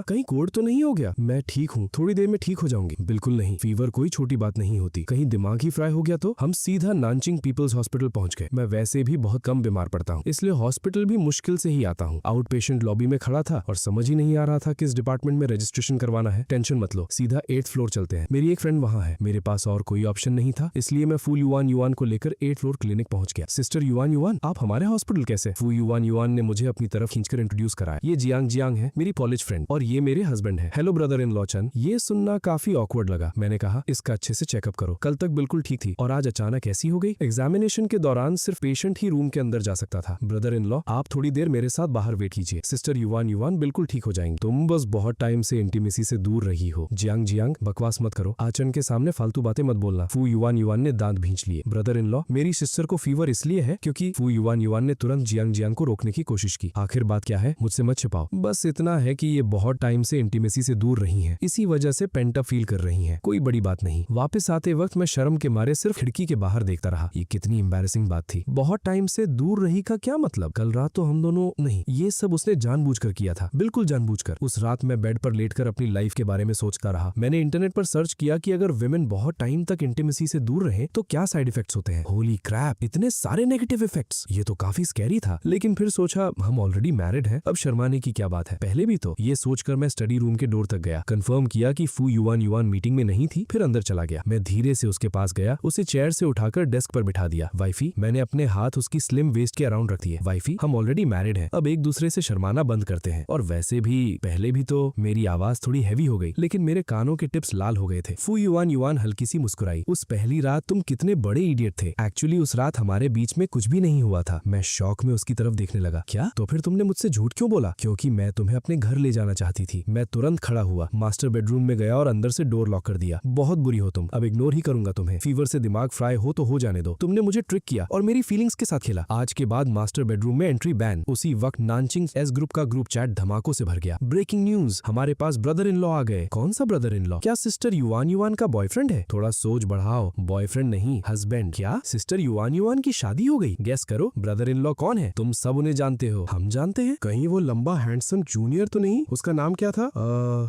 कहीं कोल्ड तो नहीं हो गया? मैं ठीक हूँ, थोड़ी देर में ठीक हो जाऊंगी। बिल्कुल नहीं, फीवर कोई छोटी बात नहीं होती। कहीं दिमाग ही फ्राई हो गया तो? हम सीधा नानचिंग पीपल्स हॉस्पिटल पहुंच गए। मैं वैसे भी बहुत कम बीमार पड़ता हूँ, इसलिए हॉस्पिटल भी मुश्किल से ही आता हूँ। आउट पेशेंट लॉबी में खड़ा था और समझ ही नहीं आ रहा था किस डिपार्टमेंट में रजिस्ट्रेशन करवाना है। टेंशन मत लो, सीधा 8th फ्लोर चलते हैं। मेरी एक फ्रेंड वहाँ है। मेरे पास और कोई ऑप्शन नहीं था, इसलिए मैं फू युआन युआन को लेकर 8th फ्लोर क्लिनिक पहुंच गया। सिस्टर युआन युआन, आप हमारे हॉस्पिटल कैसे? फू युआन युआन ने मुझे अपनी तरफ खींचकर इंट्रोड्यूस कराया। ये जियांग जियांग है, मेरी कॉलेज फ्रेंड, और ये मेरे हस्बैंड है। हेलो ब्रदर इन लॉ चन। ये सुनना काफी ऑकवर्ड लगा। मैंने कहा इसका अच्छे से चेकअप करो, कल तक बिल्कुल ठीक थी और आज अचानक ऐसी हो गई। एग्जामिनेशन के दौरान सिर्फ पेशेंट ही रूम के अंदर जा सकता था। ब्रदर इन लॉ, आप थोड़ी देर मेरे साथ बाहर वेट कीजिए। सिस्टर युआन युआन बिल्कुल ठीक हो जाएंगी। तुम बस बहुत टाइम से इंटीमेसी से दूर रही हो। जियांग जियांग, बकवास मत करो। आचन के सामने फालतू बातें मत बोलना। फू युआन युआन ने दांत भींच लिए। ब्रदर इन लॉ, मेरी सिस्टर को फीवर इसलिए है क्योंकि फू युआन युआन ने तुरंत जियांग जियांग को रोकने की कोशिश की। आखिर बात क्या है, मुझसे मत छिपाओ। बस इतना है कि ये बहुत टाइम से इंटीमेसी से दूर रही हैं, इसी वजह से पेंट अप फील कर रही हैं। कोई बड़ी बात नहीं। वापस आते वक्त मैं शर्म के मारे सिर्फ खिड़की के बाहर देखता रहा। ये कितनी एम्बैरेसिंग बात थी। बहुत टाइम से दूर रही का क्या मतलब? कल रात तो हम दोनों नहीं, ये सब उसने जानबूझकर किया था, बिल्कुल जानबूझकर। उस रात मैं बेड पर लेटकर अपनी लाइफ के बारे में सोचता रहा। मैंने इंटरनेट पर सर्च किया कि अगर विमेन बहुत टाइम तक इंटीमेसी से दूर रहे तो क्या साइड इफेक्ट्स होते हैं। होली क्रैप, इतने सारे नेगेटिव इफेक्ट्स। ये तो काफी स्कैरी था। लेकिन फिर सोचा हम ऑलरेडी मैरिड हैं, अब शर्माने की क्या बात है। पहले भी तो। ये सोचकर मैं स्टडी रूम के डोर तक गया, कंफर्म किया कि फू युआन युआन मीटिंग में नहीं थी, फिर अंदर चला गया। मैं धीरे से उसके पास गया, उसे चेयर से उठाकर डेस्क पर बिठा दिया। वाइफी, मैंने अपने हाथ उसकी स्लिम वेस्ट के अराउंड रख दिए। वाइफी, हम ऑलरेडी मैरिड हैं, अब एक दूसरे से शर्माना बंद करते हैं। और वैसे भी पहले भी तो मेरी आवाज थोड़ी हैवी हो गई, लेकिन मेरे कानों के टिप्स लाल हो गए थे। फू युआन युआन हल्की सी मुस्कुराई। उस पहली रात तुम कितने बड़े इडियट थे। एक्चुअली उस रात हमारे बीच में कुछ भी नहीं हुआ था। मैं शौक में उसकी तरफ देखने लगा। क्या? तो फिर तुमने मुझसे झूठ क्यों बोला? क्योंकि मैं तुम्हें अपने घर ले जाना चाहती थी। मैं तुरंत खड़ा हुआ, मास्टर बेडरूम में गया और अंदर से डोर लॉक कर दिया। बहुत बुरी हो तुम, अब इग्नोर ही करूंगा तुम्हें। फीवर से दिमाग फ्राई हो तो हो जाने दो। तुमने मुझे ट्रिक किया और मेरी फीलिंग्स के साथ खेला। आज के बाद मास्टर बेडरूम में एंट्री बैन। उसी वक्त नानचिंग एस ग्रुप का ग्रुप चैट धमाकों से भर गया। ब्रेकिंग न्यूज, हमारे पास ब्रदर इन लॉ आ गए। कौन सा ब्रदर इन लॉ? क्या सिस्टर युआन युआन का बॉयफ्रेंड है? थोड़ा सोच बढ़ाओ, बॉयफ्रेंड नहीं हस्बैंड। क्या सिस्टर युआन युआन की शादी हो गई? गेस करो ब्रदर इन लॉ कौन है? तुम सब उन्हें जानते हो। हम जानते हैं? कहीं वो लंबा हैंडसम जूनियर तो नहीं? उसका नाम क्या था?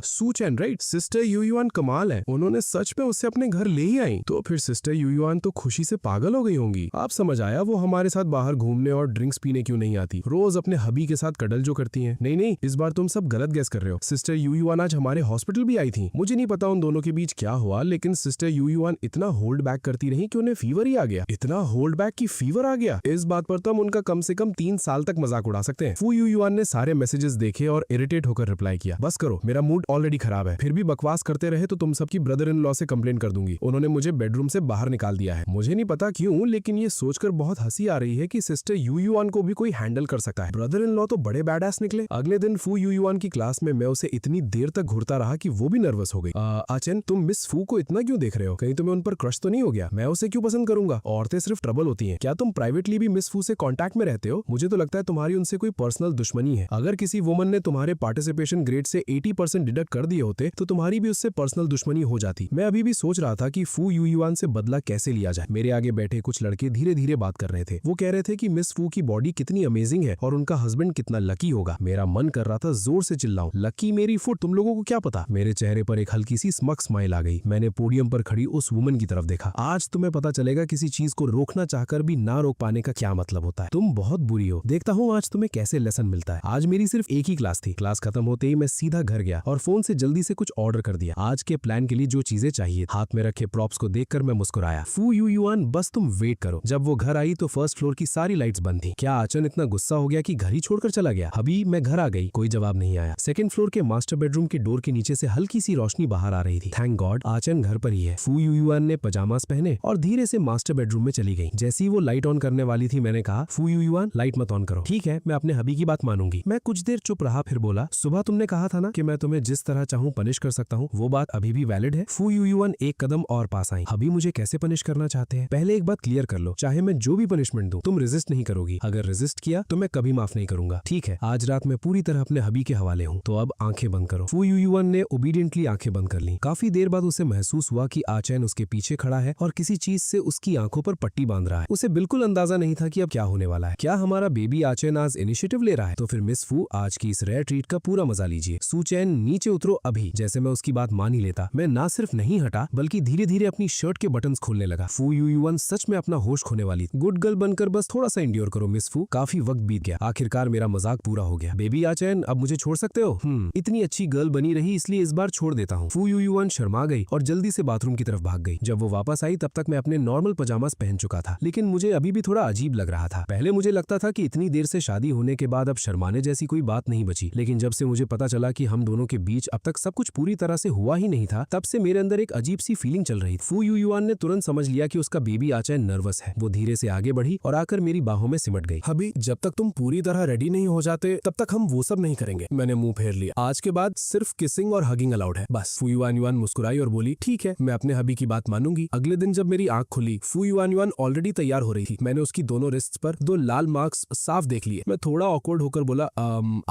सू चैन, राइट? सिस्टर यू युआन कमाल है, उन्होंने सच में उससे अपने घर ले ही आई। तो फिर सिस्टर यू युआन तो खुशी से पागल हो गई होंगी। आप समझ आया, वो हमारे साथ बाहर घूमने और ड्रिंक्स पीने क्यों नहीं आती? रोज अपने हबी के साथ कडल जो करती हैं। नहीं नहीं, इस बार तुम सब गलत गेस कर रहे हो। सिस्टर यू युआन आज हमारे हॉस्पिटल भी आई थी। मुझे नहीं पता उन दोनों के बीच क्या हुआ, लेकिन सिस्टर यू युआन इतना होल्ड बैक करती रही कि उन्हें फीवर ही आ गया। इतना होल्ड बैक की फीवर आ गया। इस बात पर तो हम उनका कम से कम 3 साल तक मजाक उड़ा सकते हैं। फू यू युआन ने सारे मैसेजेस देखे और इरिटेट होकर रिप्लाई किया, बस करो, मेरा मूड ऑलरेडी खराब है। फिर भी बकवास करते रहे तो तुम सबकी ब्रदर इन लॉ से कंप्लेंट कर दूंगी। उन्होंने मुझे बेडरूम से बाहर निकाल दिया है। मुझे नहीं पता क्यों, लेकिन ये सोचकर बहुत हंसी आ रही है कि सिस्टर यू युआन को भी कोई हैंडल कर सकता है। ब्रदर इन लॉ तो बड़े बैडएस निकले। अगले दिन फू यू युआन की क्लास में मैं उसे इतनी देर तक घूरता रहा कि वो भी नर्वस हो गई। आचन, तुम मिस फू को इतना क्यों देख रहे हो? कहीं तुम्हें उन पर क्रश तो नहीं हो गया? मैं उसे क्यों पसंद करूंगा? औरतें सिर्फ ट्रबल होती हैं। क्या तुम प्राइवेटली भी मिस फू से कांटेक्ट में रहते हो? मुझे तो लगता है तुम्हारी उनसे कोई पर्सनल दुश्मनी है। अगर किसी वुमन ने तुम्हारे पार्टिसिपेशन ग्रेड से 80% डिडक्ट कर दिए होते तो तुम्हारी भी उससे पर्सनल दुश्मनी हो जाती। मैं अभी भी सोच रहा था कि फू यू युआन से बदला कैसे लिया जाए। मेरे आगे बैठे कुछ लड़के धीरे धीरे बात कर रहे थे। वो कह रहे थे कि मिस फू की बॉडी कितनी अमेजिंग है और उनका हस्बैंड कितना लकी होगा। मेरा मन कर रहा था जोर से चिल्लाऊं, लकी मेरी फुट, तुम लोगों को क्या पता। मेरे चेहरे पर एक हल्की सी स्मक स्माइल आ गई। मैंने पोडियम पर खड़ी उस वुमन की तरफ देखा। आज तुम्हें पता चलेगा किसी चीज को रोकना चाहकर भी ना रोक पाने का क्या मतलब होता है। तुम बहुत बुरी हो। देखता हूँ आज तुम्हें कैसे लेसन मिलता है। आज मेरी सिर्फ एक ही क्लास थी। क्लास खत्म होते ही मैं सीधा घर गया और फोन से जल्दी से कुछ ऑर्डर कर दिया। आज के प्लान के लिए जो चीजें चाहिए। हाथ में रखे प्रॉप्स को देखकर मैं मुस्कुराया। फू यू युआन, बस तुम वेट करो। जब वो घर आई तो फर्स्ट फ्लोर की सारी लाइट्स बंद थी। क्या आचन इतना गुस्सा हो गया कि घर ही छोड़कर चला गया? अभी मैं घर आ गई, कोई जवाब नहीं आया। सेकंड फ्लोर के मास्टर बेडरूम के डोर के नीचे से हल्की सी रोशनी बाहर आ रही थी। थैंक गॉड आचन घर पर ही है। फू यू युआन ने पजामास पहने और धीरे से मास्टर बेडरूम में चली गई। जैसे ही वो लाइट ऑन करने वाली थी, मैंने कहा, फू यू युआन, लाइट मत ऑन करो। ठीक है, मैं अपने हबी की बात मानूंगी। मैं कुछ देर चुप रहा, फिर बोला, सुबह तुमने कहा था ना कि मैं तुम्हें जिस तरह चाहूँ पनिश कर सकता हूँ, वो बात अभी भी वैलिड है? फू यूयुआन एक कदम और पास आई। अभी मुझे कैसे पनिश करना चाहते हैं? पहले एक बात क्लियर कर लो, चाहे मैं जो भी पनिशमेंट दूं, तुम रेजिस्ट नहीं करोगी। अगर रेजिस्ट किया तो मैं कभी माफ नहीं करूंगा। ठीक है, आज रात मैं पूरी तरह अपने हबी के हवाले हूँ, तो अब आंखें बंद करो। फू यूयुआन ने ओबीडियंटली आंखें बंद कर ली। काफी देर बाद उसे महसूस हुआ कि आचैन उसके पीछे खड़ा है और किसी चीज से उसकी आंखों पर पट्टी बांध रहा है। उसे बिल्कुल अंदाजा नहीं था कि अब क्या होने वाला है। क्या हमारा बेबी आचैन आज इनिशिएटिव ले रहा है? तो फिर मिस फू, आज की इस रेयर ट्रीट का पूरा मजा लीजिए। सूचैन, नीचे उतरो अभी। जैसे मैं उसकी बात मान ही लेता, मैं ना सिर्फ नहीं हटा बल्कि धीरे धीरे अपनी शर्ट के बटन्स खोलने लगा। फू यूयुआन सच में अपना होश खोने वाली। गुड गर्ल बनकर बस थोड़ा सा इंड्योर करो मिस फू, काफी वक्त बीत गया। आखिरकार मेरा मजाक पूरा हो गया। बेबी आचैन, अब मुझे छोड़ सकते हो? इतनी अच्छी गर्ल बनी रही, इसलिए इस बार छोड़ देता हूँ। फू यूयुआन शर्मा गई और जल्दी से बाथरूम की तरफ भाग गई। जब वो वापस आई तब तक मैं अपने नॉर्मल पजामास पहन चुका था, लेकिन मुझे अभी भी थोड़ा अजीब लग रहा था। पहले मुझे लगता था कि इतनी देर से शादी होने के बाद अब शर्माने जैसी कोई बात नहीं बची, लेकिन जब से मुझे पता चला कि हम दोनों के बीच अब तक सब कुछ पूरी तरह से हुआ ही नहीं था, तब से मेरे अंदर एक अजीब सी फीलिंग चल रही थी। फू यूयुआन ने तुरंत समझ लिया कि उसका बेबी आचैन नर्वस है। वो धीरे से आगे बढ़ी और आकर मेरी बाहों में सिमट गई। अभी जब तक तुम पूरी तरह रेडी नहीं हो जाते तब तक हम वो सब नहीं करेंगे। मैंने मुंह फेर लिया। आज के बाद सिर्फ किसिंग और हगिंग अलाउड है, बस। फू यूयुआन मुस्कुराई और बोली, ठीक है, मैं अपने हबी की बात मानूंगी। अगले दिन जब मेरी आंख खुली, फू यूयुआन ऑलरेडी तैयार हो रही थी। मैंने उसकी दोनों रिस्ट्स पर 2 लाल मार्क्स साफ देख लिए। मैं थोड़ा ऑकवर्ड होकर बोला,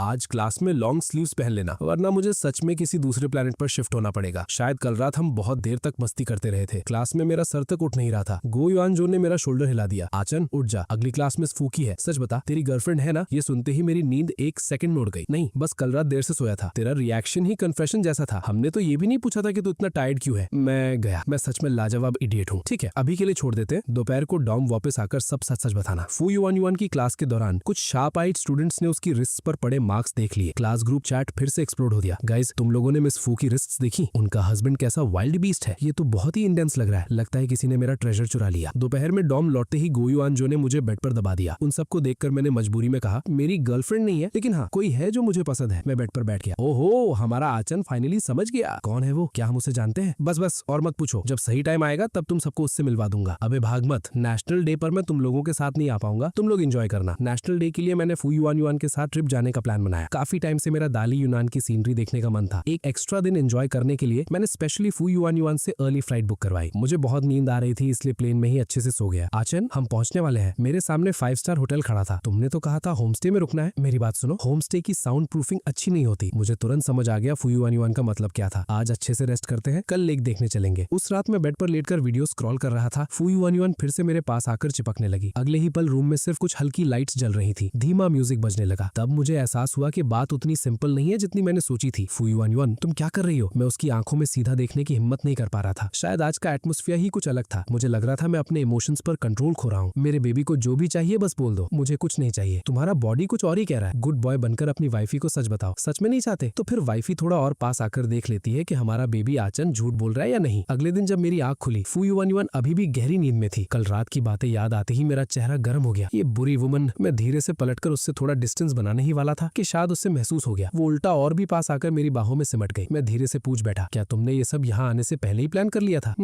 आज क्लास में लॉन्ग स्लीव्स पहन लेना, वरना मुझे सच में किसी दूसरे प्लेनेट पर शिफ्ट होना पड़ेगा। शायद कल रात हम बहुत देर तक मस्ती करते रहे थे। क्लास में मेरा सर तक उठ नहीं रहा था। गो युआन जो ने मेरा शोल्डर हिला दिया। आचन, उठ जा, अगली क्लास में फूकी है। सच बता, तेरी गर्लफ्रेंड है ना? ये सुनते ही मेरी नींद एक सेकंड में उड़ गई। नहीं, बस कल रात देर से सोया था। तेरा रिएक्शन ही कन्फेशन जैसा था। हमने तो ये भी नहीं पूछा था कि तू इतना टायर्ड क्यों है। मैं गया। मैं सच में लाजवाब इडियट हूँ। ठीक है, अभी के लिए छोड़ देते हैं। दोपहर को डॉम वापस आकर सब सच सच बताना। फू युआन की क्लास के दौरान कुछ शार्प आइड स्टूडेंट्स ने उसकी रिस्ट्स पर पड़े मार्क्स देख लिए। क्लास ग्रुप चैट फिर से एक्सप्लोड हो गया। गाइस, तुम लोगों ने मिस फू की रिस्ट्स देखी? उनका हस्बैंड कैसा वाइल्ड बीस्ट है। ये तो बहुत ही इंटेंस लग रहा है। लगता है किसी ने मेरा ट्रेजर चुरा लिया। दोपहर में डॉम लौटते ही गो युआन जो ने मुझे बेड पर दबा दिया। उन सबको देखकर मैंने मजबूरी में कहा, मेरी गर्लफ्रेंड नहीं है, लेकिन हाँ, कोई है जो मुझे पसंद है। मैं बेड पर बैठ गया। ओहो, हमारा आचन फाइनली समझ गया। कौन है वो? क्या हम उसे जानते हैं? बस और मत पूछो। जब सही टाइम आएगा तब तुम सबको उससे मिलवा दूंगा। अबे भाग मत। नेशनल डे पर मैं तुम लोगों के साथ नहीं आ पाऊंगा। तुम लोग एंजॉय करना। नेशनल डे के लिए मैंने फू युआन के साथ ट्रिप जाने का प्लान बनाया। काफी टाइम से मेरा दाली यूनान की सीनरी देखने का मन था। एक एक्स्ट्रा दिन एंजॉय करने के लिए मैंने स्पेशली फू युआन से अर्ली फ्लाइट बुक करवाई। मुझे बहुत नींद आ रही थी, इसलिए प्लेन में ही अच्छे से सो गया। आचन, हम पहुंचने वाले हैं। मेरे सामने 5 स्टार होटल खड़ा था। तुमने तो कहा था होम स्टे में रुकना है। मेरी बात सुनो, होम स्टे की साउंड प्रूफिंग अच्छी नहीं होती। मुझे तुरंत समझ आ गया फू युआन का मतलब क्या था। आज अच्छे से रेस्ट करते हैं, कल लेक देखने चलेंगे। उस रात मैं बेड पर लेटकर वीडियो स्क्रॉल कर रहा था। फू युआन फिर से मेरे पास आकर चिपकने लगी। अगले ही पल रूम में सिर्फ कुछ हल्की लाइट्स जल रही थी। धीमा म्यूजिक बजने लगा। तब मुझे एहसास हुआ कि बात उतनी सिंपल नहीं है जितनी मैंने सोची थी। फू युआन, तुम क्या कर रही हो? मैं उसकी आंखों में सीधा देखने की हिम्मत नहीं कर पा रहा था। शायद आज का एटमोस्फियर ही कुछ अलग था। मुझे लग रहा था मैं अपने इमोशंस पर कंट्रोल खो रहा हूँ। मेरे बेबी को जो भी चाहिए बस बोल दो, मुझे कुछ नहीं चाहिए। तुम्हारा बॉडी कुछ और ही कह रहा है। गुड बॉय बनकर अपनी वाइफी को सच बताओ। सच में नहीं चाहते तो फिर वाइफी थोड़ा और पास आकर देख लेती है कि हमारा बेबी आचन झूठ बोल रहा है या नहीं। अगले दिन जब मेरी आंख खुली, फू युआन अभी भी गहरी नींद में थी। कल रात की बातें याद आते ही मेरा चेहरा गर्म हो गया। ये बुरी वुमन। मैं धीरे से पलटकर उससे थोड़ा डिस्टेंस बनाने ही वाला था कि शायद उससे महसूस हो गया। वो उल्टा और भी पास आकर मेरी बाहों में सिमट गई। मैं धीरे से पूछ बैठा, क्या तुमने ये सब यहाँ आने से पहले ही प्लान कर लिया था?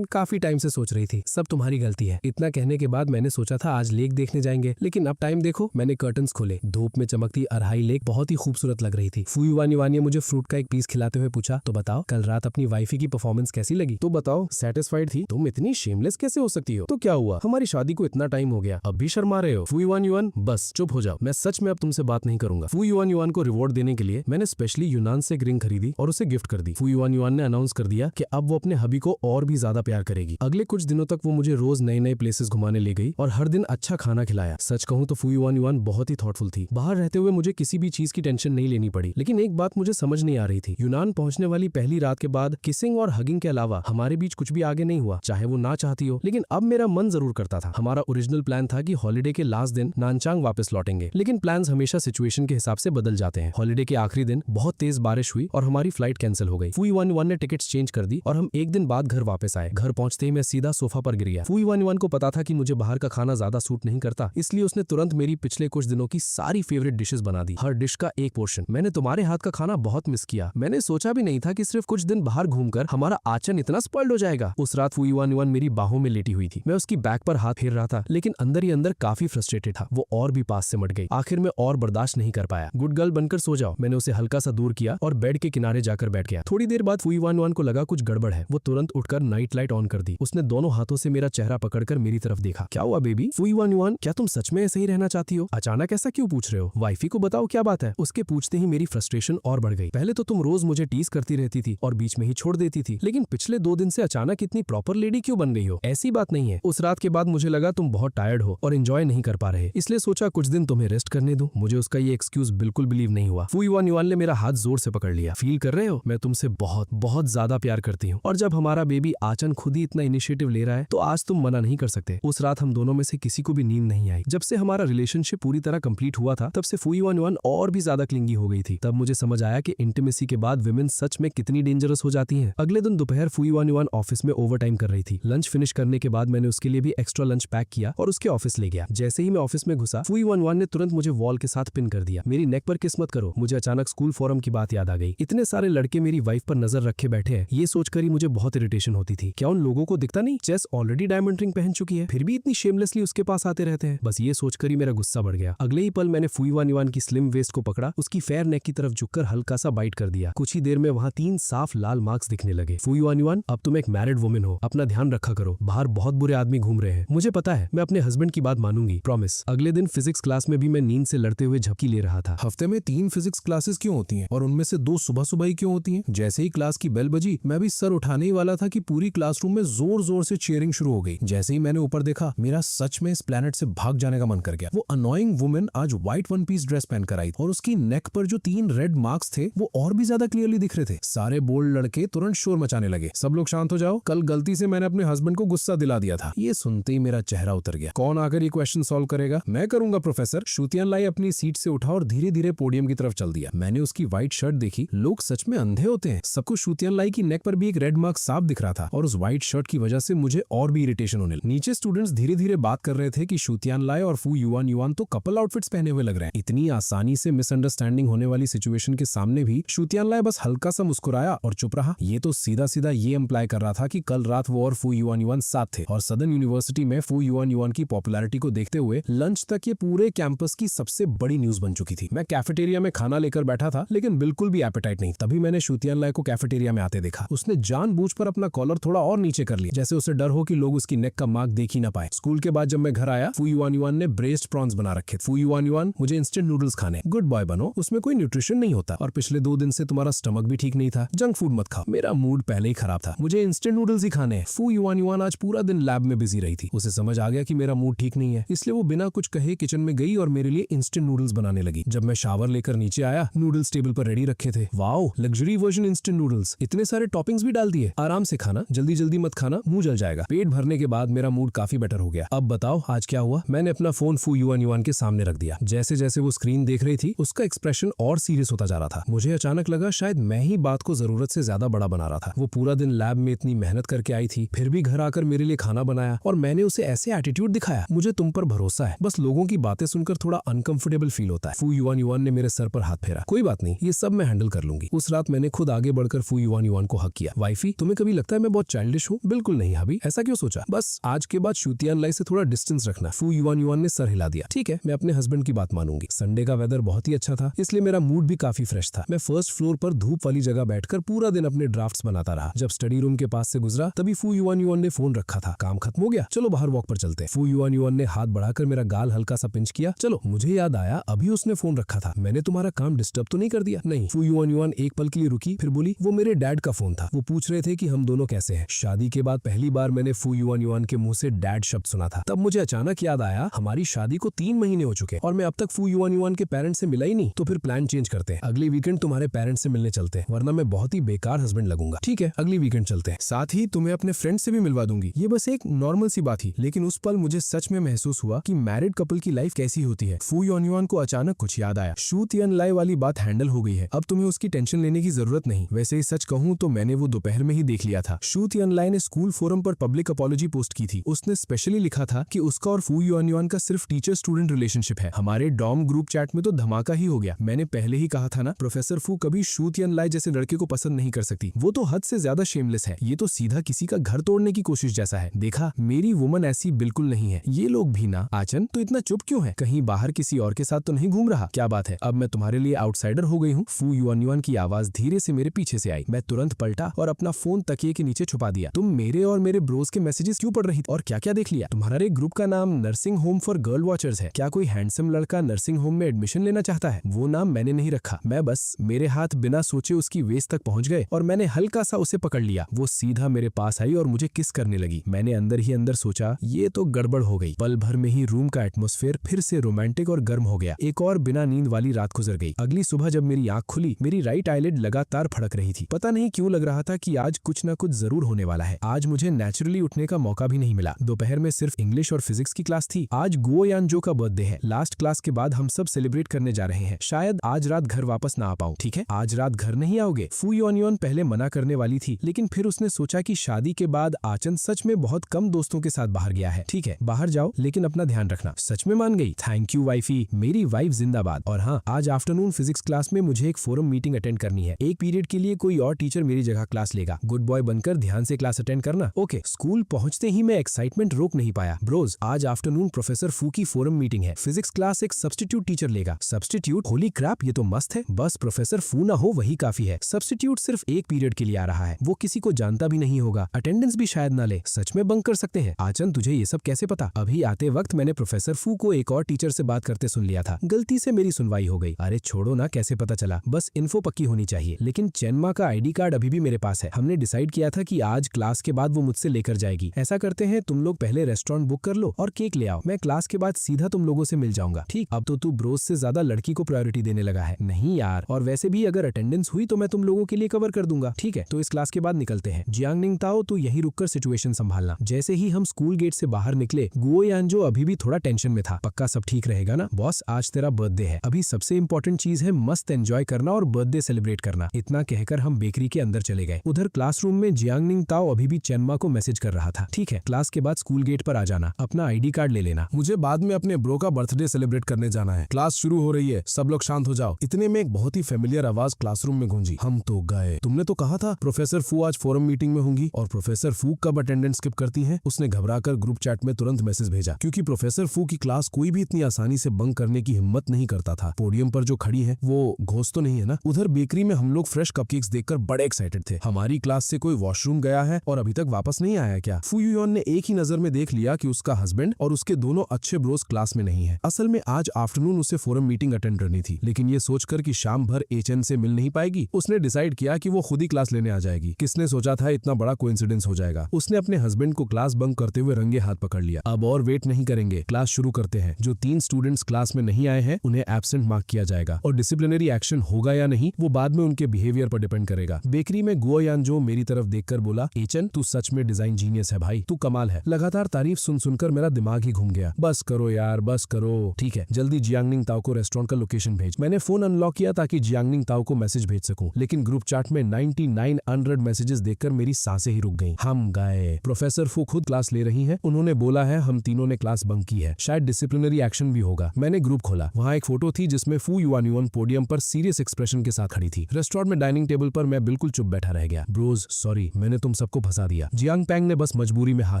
काफी टाइम से सोच रही थी। सब तुम्हारी गलती है। इतना कहने के बाद मैंने सोचा था आज लेक देखने जाएंगे, लेकिन अब टाइम देखो। मैंने कर्टन्स खोले। धूप में चमकती अरहाई लेक बहुत ही खूबसूरत लग रही थी। फू युआन ने मुझे फ्रूट का एक पीस खिलाते हुए पूछा, तो बताओ कल रात अपनी वाइफी की परफॉर्मेंस कैसी लगी? तो बताओ, सेटिस्फाइड थी? तुम इतनी शेमलेस कैसे हो सकती हो? तो क्या हुआ, हमारी शादी को इतना टाइम हो गया, अब भी शर्मा रहे हो? फू युआन, बस चुप हो जाओ। मैं सच में अब तुमसे बात नहीं करूंगा। फू युआन को रिवॉर्ड देने के लिए मैंने स्पेशली यूनान से एक रिंग खरीदी और उसे गिफ्ट कर दी। फू युआन ने अनाउंस कर दिया कि अब वो अपने हबी को और भी ज्यादा प्यार करेगी। अगले कुछ दिनों तक वो मुझे रोज नए नए प्लेसेस घुमाने ले गई और हर दिन अच्छा खाना खिलाया। सच कहूँ तो फू युआन बहुत ही थॉटफुल थी। बाहर रहते हुए मुझे किसी भी चीज की टेंशन नहीं लेनी पड़ी। लेकिन एक बात मुझे समझ नहीं आ रही थी। यूनान पहुंचने वाली पहली रात के बाद किसिंग और हगिंग के अलावा हमारे बीच कुछ भी आगे नहीं हुआ, चाहे वो ना चाहती हो। लेकिन अब मेरा मन जरूर करता था। हमारा ओरिजिनल प्लान था कि हॉलिडे के लास्ट दिन नानचांग वापस लौटेंगे, लेकिन प्लान्स हमेशा सिचुएशन के हिसाब से बदल जाते हैं। हॉलिडे के आखिरी दिन बहुत तेज बारिश हुई और हमारी फ्लाइट कैंसिल हो गई। फू युआन ने टिकट्स चेंज कर दी और हम एक दिन बाद घर वापस आए। घर पहुंचते ही मैं सीधा सोफा पर गिर गया। फू युआन को पता था कि मुझे बाहर का खाना ज्यादा सूट नहीं करता, इसलिए उसने तुरंत मेरी पिछले कुछ दिनों की सारी फेवरेट डिशेस बना दी। हर डिश का एक पोर्शन। मैंने तुम्हारे हाथ का खाना बहुत मिस किया। मैंने सोचा भी नहीं था कि सिर्फ कुछ दिन बाहर घूमकर हमारा आचन इतना स्पॉइल्ड हो जाएगा। उस रात फू युआन मेरी बाहों में लेटी हुई थी। मैं उसकी बैक पर हाथ फेर रहा था, लेकिन अंदर ही अंदर काफी फ्रस्ट्रेटेड था। वो और भी पास से मट गई। आखिर में और बर्दाश्त नहीं कर पाया। गुड गर्ल बनकर सो जाओ। मैंने उसे हल्का सा दूर किया और बेड के किनारे जाकर बैठ गया। थोड़ी देर बाद फू युआन को लगा लगा कुछ गड़बड़ है। वो तुरंत उठकर नाइट लाइट ऑन कर दी। उसने दोनों हाथों से मेरा चेहरा पकड़कर मेरी तरफ देखा। क्या हुआ बेबी? फू युआन युआन, क्या तुम सच में ऐसे ही रहना चाहती हो? अचानक ऐसा क्यों पूछ रहे हो? वाइफी को बताओ क्या बात है। उसके पूछते ही मेरी फ्रस्ट्रेशन और बढ़ गई। पहले तो तुम रोज मुझे टीज करती रहती थी और बीच में ही छोड़ देती थी, लेकिन पिछले 2 दिन से अचानक इतनी प्रॉपर लेडी क्यों बन गई हो? ऐसी बात नहीं है। उस रात के बाद मुझे लगा तुम बहुत टायर्ड हो और एंजॉय नहीं कर पा रहे, इसलिए सोचा कुछ दिन तुम्हें रेस्ट करने दूं। मुझे उसका ये एक्सक्यूज बिल्कुल बिलीव नहीं हुआ। फू युआन युआन ने मेरा हाथ जोर से पकड़ लिया। फील कर रहे हो, मैं तुमसे बहुत बहुत ज्यादा प्यार करती हूँ, और जब हमारा बेबी आचन खुद ही इतना इनिशिएटिव ले रहा है तो आज तुम मना नहीं कर सकते। उस रात हम दोनों में से किसी को भी नींद नहीं आई। जब से हमारा रिलेशनशिप पूरी तरह कंप्लीट हुआ था, तब से फू युआन युआन और भी ज्यादा क्लिंगी हो गई थी। तब मुझे समझ आया कि इंटीमेसी के बाद विमेन सच में कितनी डेंजरस हो जाती हैं। अगले दिन दोपहर फू युआन युआन ऑफिस में ओवरटाइम कर रही थी। लंच फिनिश करने के बाद मैंने उसके लिए भी एक्स्ट्रा लंच पैक किया और उसके ऑफिस ले गया। जैसे ही मैं ऑफिस में घुसा, फू युआन युआन ने तुरंत मुझे वॉल के साथ पिन कर दिया। मेरी नेक पर किस्मत करो, मुझे अचानक स्कूल फोरम की बात याद आ गई। इतने सारे लड़के मेरी वाइफ पर नजर रखे बैठे हैं, ये सोचकर ही मुझे बहुत इरिटेशन होती थी। क्या उन लोगों को दिखता नहीं चेस ऑलरेडी डायमंड रिंग पहन चुकी है, फिर भी इतनी शेमलेसली उसके पास आते रहते हैं? बस ये सोचकर ही मेरा गुस्सा बढ़ गया। अगले ही पल मैंने फू युआन युआन की स्लिम वेस्ट को पकड़ा, उसकी फेयर नेक की तरफ झुककर हल्का सा बाइट कर दिया। कुछ ही देर में वहाँ 3 साफ लाल मार्क्स दिखने लगे। फू युआन युआन, अब तुम एक मैरिड वुमेन हो, अपना ध्यान रखा करो, बाहर बहुत बुरे आदमी घूम रहे हैं। मुझे पता है, मैं अपने हस्बैंड की बात मानूंगी, प्रॉमिस। अगले दिन फिजिक्स क्लास में भी मैं नींद से लड़ते हुए झपकी ले रहा था। हफ्ते में 3 फिजिक्स क्लासेस क्यों होती हैं और उनमें से 2 सुबह सुबह ही क्यों होती हैं? जैसे ही क्लास की बेल बजी, मैं भी सर उठाने ही वाला था कि पूरी क्लासरूम में जोर जोर से चीयरिंग शुरू हो गई। जैसे ही मैंने ऊपर देखा, मेरा सच में इस प्लेनेट से भाग जाने का मन कर गया। वो अनोइंग वुमेन आज व्हाइट वन पीस ड्रेस पहनकर आई और उसकी नेक पर जो 3 रेड मार्क्स थे वो और भी ज्यादा क्लियरली दिख रहे थे। सारे बोल्ड लड़के तुरंत शोर मचाने लगे, सब लोग शांत हो जाओ, कल गलती से मैंने अपने हस्बैंड को गुस्सा दिला दिया था। ये सुनते ही मेरा चेहरा उतर गया। कौन आकर ये क्वेश्चन सॉल्व करेगा? मैं करूंगा प्रोफेसर। शुतियान लाई अपनी सीट से उठा और धीरे धीरे पोडियम की तरफ चल दिया। मैंने उसकी व्हाइट शर्ट देखी। लोग सच में अंधे होते हैं। सबको शुतियान लाई की नेक पर भी एक रेड मार्क साफ दिख रहा था और उस व्हाइट शर्ट की वजह से मुझे और भी इरिटेशन होने लगी। नीचे स्टूडेंट्स धीरे धीरे बात कर रहे थे कि शुतियान लाई और फू युआन युआन तो कपल आउटफिट्स पहने हुए लग रहे हैं। इतनी आसानी से मिसअंडरस्टैंडिंग होने वाली सिचुएशन के सामने भी शुतियान लाई बस हल्का सा मुस्कुराया और चुप रहा। ये तो सीधा सीधा ये इंप्लाई कर रहा था कि कल रात वो और फू युआन युआन साथ थे और सदर्न यूनिवर्सिटी में फू युआन युआन की पॉपुलैरिटी को देखते हुए लंच तक ये पूरे कैंपस की सबसे बड़ी न्यूज बन चुकी थी। मैं कैफेटेरिया में खाना लेकर बैठा था, लेकिन बिल्कुल भी एपेटाइट नहीं। तभी मैंने शुतियान लाई को कैफेटेरिया में आते देखा। उसने जानबूझकर अपना कॉलर थोड़ा और नीचे कर लिया, जैसे उसे डर हो कि लोग उसकी नेक का मार्क देख ही ना पाए। स्कूल के बाद जब मैं घर आया, फू युआन युआन ने ब्रेस्ड प्रॉन्स बना रखे। फू युआन युआन, मुझे इंस्टेंट नूडल्स खाने। गुड बॉय बनो, उसमें कोई न्यूट्रिशन नहीं होता और पिछले 2 दिन से तुम्हारा स्टमक भी ठीक नहीं था, जंक फूड मत खाओ। मेरा मूड पहले ही खराब था, मुझे इंस्टेंट नूडल्स ही खाने। फू युआन युआन आज पूरा दिन लैब में बिजी रही थी। उसे समझ आ गया कि मेरा मूड ठीक नहीं है, इसलिए वो बिना कुछ कहे किचन में गई और मेरे लिए इंस्टेंट नूडल्स बनाने लगी। जब मैं शावर लेकर नीचे आया, नूडल्स टेबल पर रेडी रखे थे। Wow, luxury version instant noodles, इतने सारे टॉपिंग्स भी डाल दिए। आराम से खाना, जल्दी जल्दी मत खाना, मुंह जल जाएगा। पेट भरने के बाद मेरा मूड काफी बेटर हो गया। अब बताओ आज क्या हुआ? मैंने अपना फोन फू युआन युआन के सामने रख दिया। जैसे जैसे वो स्क्रीन देख रही थी, उसका एक्सप्रेशन और सीरियस होता जा रहा था। मुझे अचानक लगा शायद मैं ही बात को जरूरत से ज्यादा बड़ा बना रहा था। वो पूरा दिन लैब में इतनी मेहनत करके आई थी, फिर भी घर आकर मेरे लिए खाना बनाया और मैंने उसे ऐसे एटीट्यूड दिखाया। मुझे तुम पर भरोसा है, बस लोगों की बातें सुनकर थोड़ा अनकंफर्टेबल फील होता है। फू युआन युआन ने मेरे सर पर हाथ फेरा। कोई बात नहीं, ये सब मैं हैंडल कर लूंगी। उस रात मैंने खुद आगे बढ़कर फू युआन युआन को हक किया। वाइफी, तुम्हें कभी लगता है मैं बहुत चाइल्डिश हूँ? बिल्कुल नहीं हबी, ऐसा क्यों सोचा? बस आज के बाद शुतियान लाई से थोड़ा डिस्टेंस रखना। फू युआन युआन ने सर हिला दिया। ठीक है, मैं अपने हस्बैंड की बात मानूंगी। संडे का वेदर बहुत ही अच्छा था, इसलिए मेरा मूड भी काफी फ्रेश था। मैं फर्स्ट फ्लोर पर धूप वाली जगह बैठकर पूरा दिन अपने ड्राफ्ट्स बनाता रहा। जब स्टडी रूम के पास से गुजरा, तभी फू युआन युआन ने फोन रखा था। काम खत्म हो गया, चलो बाहर वॉक पर चलते। फू युआन युआन ने हाथ बढ़ाकर मेरा गाल हल्का सा पिंच किया। चलो, मुझे याद आया अभी उसने फोन रखा था, मैंने तुम्हारा काम डिस्टर्ब तो नहीं कर दिया? नहीं। फू युआन युआन एक पल के लिए रुकी, फिर बोली, वो मेरे डैड का फोन था, वो पूछ रहे थे कि हम दोनों कैसे हैं। शादी के बाद पहली बार मैंने फू युआन युआन के मुंह से डैड शब्द सुना था। तब मुझे अचानक याद आया हमारी शादी को 3 महीने हो चुके और मैं अब तक फू युआन युआन के पेरेंट्स से मिला ही नहीं। तो फिर प्लान चेंज करते हैं, अगले वीकेंड तुम्हारे पेरेंट्स से मिलने चलते हैं, वरना मैं बहुत ही बेकार हस्बैंड लगूंगा। ठीक है, अगली वीकेंड चलते हैं, साथ ही तुम्हें अपने फ्रेंड से भी मिलवा दूंगी। ये बस एक नॉर्मल सी बात थी, लेकिन उस पल मुझे सच में महसूस हुआ कि मैरिड कपल की लाइफ कैसी होती है। फू युआन युआन को अचानक कुछ याद आया। शुतियान लाई वाली बात हैंडल हो गई है, अब तुम्हें उसकी टेंशन लेने की जरूरत नहीं। वैसे ही सच कहूँ तो मैंने वो दोपहर में ही देख लिया था। शुतियान लाई ने स्कूल फोरम पर पब्लिक अपॉलॉजी पोस्ट की थी। उसने स्पेशली लिखा था कि उसका और फू युआन युआन का सिर्फ टीचर स्टूडेंट रिलेशनशिप है। हमारे डॉम ग्रुप चैट में तो धमाका ही हो गया। मैंने पहले ही कहा था ना, प्रोफेसर फू कभी शुतियान लाई जैसे लड़के को पसंद नहीं कर सकती। वो तो हद से ज्यादा शेमलेस है। ये तो सीधा किसी का घर तोड़ने की कोशिश जैसा है। देखा, मेरी वुमन ऐसी बिल्कुल नहीं है। ये लोग भी ना। आचन, तो इतना चुप क्यों है? कहीं बाहर किसी और के साथ तो नहीं घूम रहा? क्या बात है, अब मैं तुम्हारे लिए आउटसाइडर हो गई हूँ? फू युआन युआन की आवाज धीरे से मेरे पीछे से आई। मैं तुरंत पलटा और अपना फोन तकिए के नीचे छुपा दिया। तुम मेरे और मेरे ब्रोस के मैसेजेस क्यों पढ़ रही थी और क्या क्या देख लिया? तुम्हारे ग्रुप का नाम nursing home for girl watchers है। क्या कोई हैंडसम लड़का नर्सिंग होम में एडमिशन लेना चाहता है? वो नाम मैंने नहीं रखा। मैं बस मेरे हाथ बिना सोचे उसकी वेस्ट तक पहुंच गए और मैंने हल्का सा उसे पकड़ लिया। वो सीधा मेरे पास आई और मुझे किस करने लगी। मैंने अंदर ही अंदर सोचा ये तो गड़बड़ हो गई। पल भर में ही रूम का एटमॉस्फेयर फिर से रोमांटिक और गर्म हो गया। एक और बिना नींद वाली रात गुजर गई। अगली सुबह जब मेरी आंख खुली, मेरी राइट आईलिड लगातार फड़क रही थी। पता नहीं क्यों लग रहा था कि आज कुछ न कुछ जरूर होने वाला है। आज मुझे नेचुरली उठने का मौका भी नहीं मिला। दोपहर में सिर्फ इंग्लिश और फिजिक्स की क्लास थी। आज गुओ यानजो का बर्थडे है। लास्ट क्लास के बाद हम सब सेलिब्रेट करने जा रहे हैं। शायद आज रात घर वापस ना आ पाऊं। ठीक है, आज रात घर नहीं आओगे? फू योन पहले मना करने वाली थी, लेकिन फिर उसने सोचा कि शादी के बाद आचन सच में बहुत कम दोस्तों के साथ बाहर गया है। ठीक है, बाहर जाओ, लेकिन अपना ध्यान रखना। सच में मान गई। थैंक यू वाइफी, मेरी वाइफ जिंदाबाद। और हाँ, आज आफ्टरनून फिजिक्स क्लास में मुझे एक फोरम मीटिंग अटेंड करनी है। एक पीरियड के लिए कोई और टीचर मेरी जगह क्लास लेगा। गुड बॉय बनकर ध्यान से क्लास अटेंड करना। ओके। स्कूल पहुंचते ही मैं एक्साइटमेंट रोक नहीं पाया। ब्रोज, आज आफ्टरनून प्रोफेसर फू की फोरम मीटिंग है। फिजिक्स क्लास एक सब्स्टिट्यूट टीचर लेगा। सब्स्टिट्यूट? होली क्रैप, ये तो मस्त है। बस प्रोफेसर फू ना हो वही काफी है। सब्स्टिट्यूट सिर्फ एक पीरियड के लिए आ रहा है। वो किसी को जानता भी नहीं होगा। अटेंडेंस भी शायद ना ले। सच में बंक कर सकते हैं। आचन, तुझे ये सब कैसे पता? अभी आते वक्त मैंने प्रोफेसर फू को एक और टीचर से बात करते सुन लिया था। गलती से मेरी सुनवाई हो गई। अरे छोड़ो ना, कैसे पता चला? बस इन्फो पक्की होनी चाहिए। लेकिन चेनमा का आईडी कार्ड अभी भी मेरे पास है। हमने डिसाइड किया था कि आज क्लास के बाद वो मुझसे लेकर जाएगी। ऐसा करते हैं, तुम लोग पहले रेस्टोरेंट बुक कर लो और केक ले आओ। मैं क्लास के बाद सीधा तुम लोगों से मिल जाऊंगा। ठीक? अब तो तू ब्रोस से ज्यादा लड़की को प्रायोरिटी देने लगा है। नहीं यार, और वैसे भी अगर अटेंडेंस हुई तो मैं तुम लोगों के लिए कवर कर दूंगा। ठीक है, तो इस क्लास के बाद निकलते हैं। जियांगनिंग ताओ, तू यहीं रुककर सिचुएशन संभालना। जैसे ही हम स्कूल गेट से बाहर निकले, गुओ यानजो अभी भी थोड़ा टेंशन में था। पक्का सब ठीक रहेगा ना? बॉस, आज तेरा बर्थडे है। अभी सबसे इंपॉर्टेंट चीज है मस्त एंजॉय करना और बर्थडे सेलिब्रेट करना। इतना कहकर हम बेकरी के अंदर चले गए। उधर क्लासरूम में जियांगनिंग ताओ अभी भी चेनमा को मैसेज कर रहा था। ठीक है, क्लास के बाद स्कूल गेट पर आ जाना। अपना आईडी कार्ड ले लेना। मुझे बाद में अपने ब्रो का बर्थडे सेलिब्रेट करने जाना है। क्लास शुरू हो रही है, सब लोग शांत हो जाओ। इतने में एक बहुत ही फेमिलियर आवाज क्लासरूम में गूंजी। हम तो गए। तुमने तो कहा था प्रोफेसर फू आज फोरम मीटिंग में होंगी। और प्रोफेसर फू कब अटेंडेंस स्किप करती हैं? उसने घबराकर ग्रुप चैट में तुरंत मैसेज भेजा, क्योंकि प्रोफेसर फू की क्लास कोई भी इतनी आसानी से बंक करने की हिम्मत नहीं करता था। पोडियम पर जो खड़ी है वो घोस्ट तो नहीं है ना? उधर बेकरी में हम लोग फ्रेश कपकेक्स देखकर बड़े एक्साइटेड थे। हमारी क्लास से कोई वॉशरूम गया है और अभी तक वापस नहीं आया क्या? फू युन ने एक ही नजर में देख लिया कि उसका हस्बैंड और उसके दोनों अच्छे ब्रोस क्लास में नहीं है। असल में आज आफ्टरनून उसे फोरम मीटिंग अटेंड करनी थी, लेकिन ये सोचकर कि शाम भर एचएन से मिल नहीं पाएगी, उसने डिसाइड किया कि वो खुद ही क्लास लेने आ जाएगी। किसने सोचा था इतना बड़ा कोइंसिडेंस हो जाएगा? उसने अपने हस्बैंड को क्लास बंक करते हुए रंगे हाथ पकड़ लिया। अब और वेट नहीं करेंगे, क्लास शुरू करते हैं। जो 3 स्टूडेंट्स क्लास में नहीं आए हैं उन्हें एब्सेंट मार्क किया जाएगा और डिसिप्लिनरी एक्शन होगा या नहीं वो बाद में उनके बिहेवियर पर डिपेंड करेगा। बेकरी में गुओ यानजो मेरी तरफ देखकर बोला, एचन, तू सच में डिजाइन जीनियस है भाई, तू कमाल है। लगातार तारीफ सुन सुनकर मेरा दिमाग ही घूम गया। बस करो यार, बस करो। ठीक है, जल्दी जियांगनिंग ताओ को रेस्टोरेंट का लोकेशन भेज। मैंने फोन अनलॉक किया ताकि जियांगनिंग ताओ को मैसेज भेज सकूं, लेकिन ग्रुप चैट में 99 मैसेजेस देखकर मेरी सांसें ही रुक गईं। हम गए। प्रोफेसर फू खुद क्लास ले रही हैं। उन्होंने बोला है हम तीनों ने क्लास बंक की है, शायद डिसिप्लिनरी एक्शन भी होगा। मैंने ग्रुप खोला। वहाँ एक फोटो थी जिसमें फू युन पोडियम पर सीरियस एक्सप्रेशन के साथ खड़ी थी। रेस्टोरेंट में डाइनिंग टेबल पर मैं बिल्कुल चुप बैठा रह गया। ब्रोज, सॉरी, मैंने तुम सबको फंसा दिया। जियांग पैंग ने बस मजबूरी में हाथ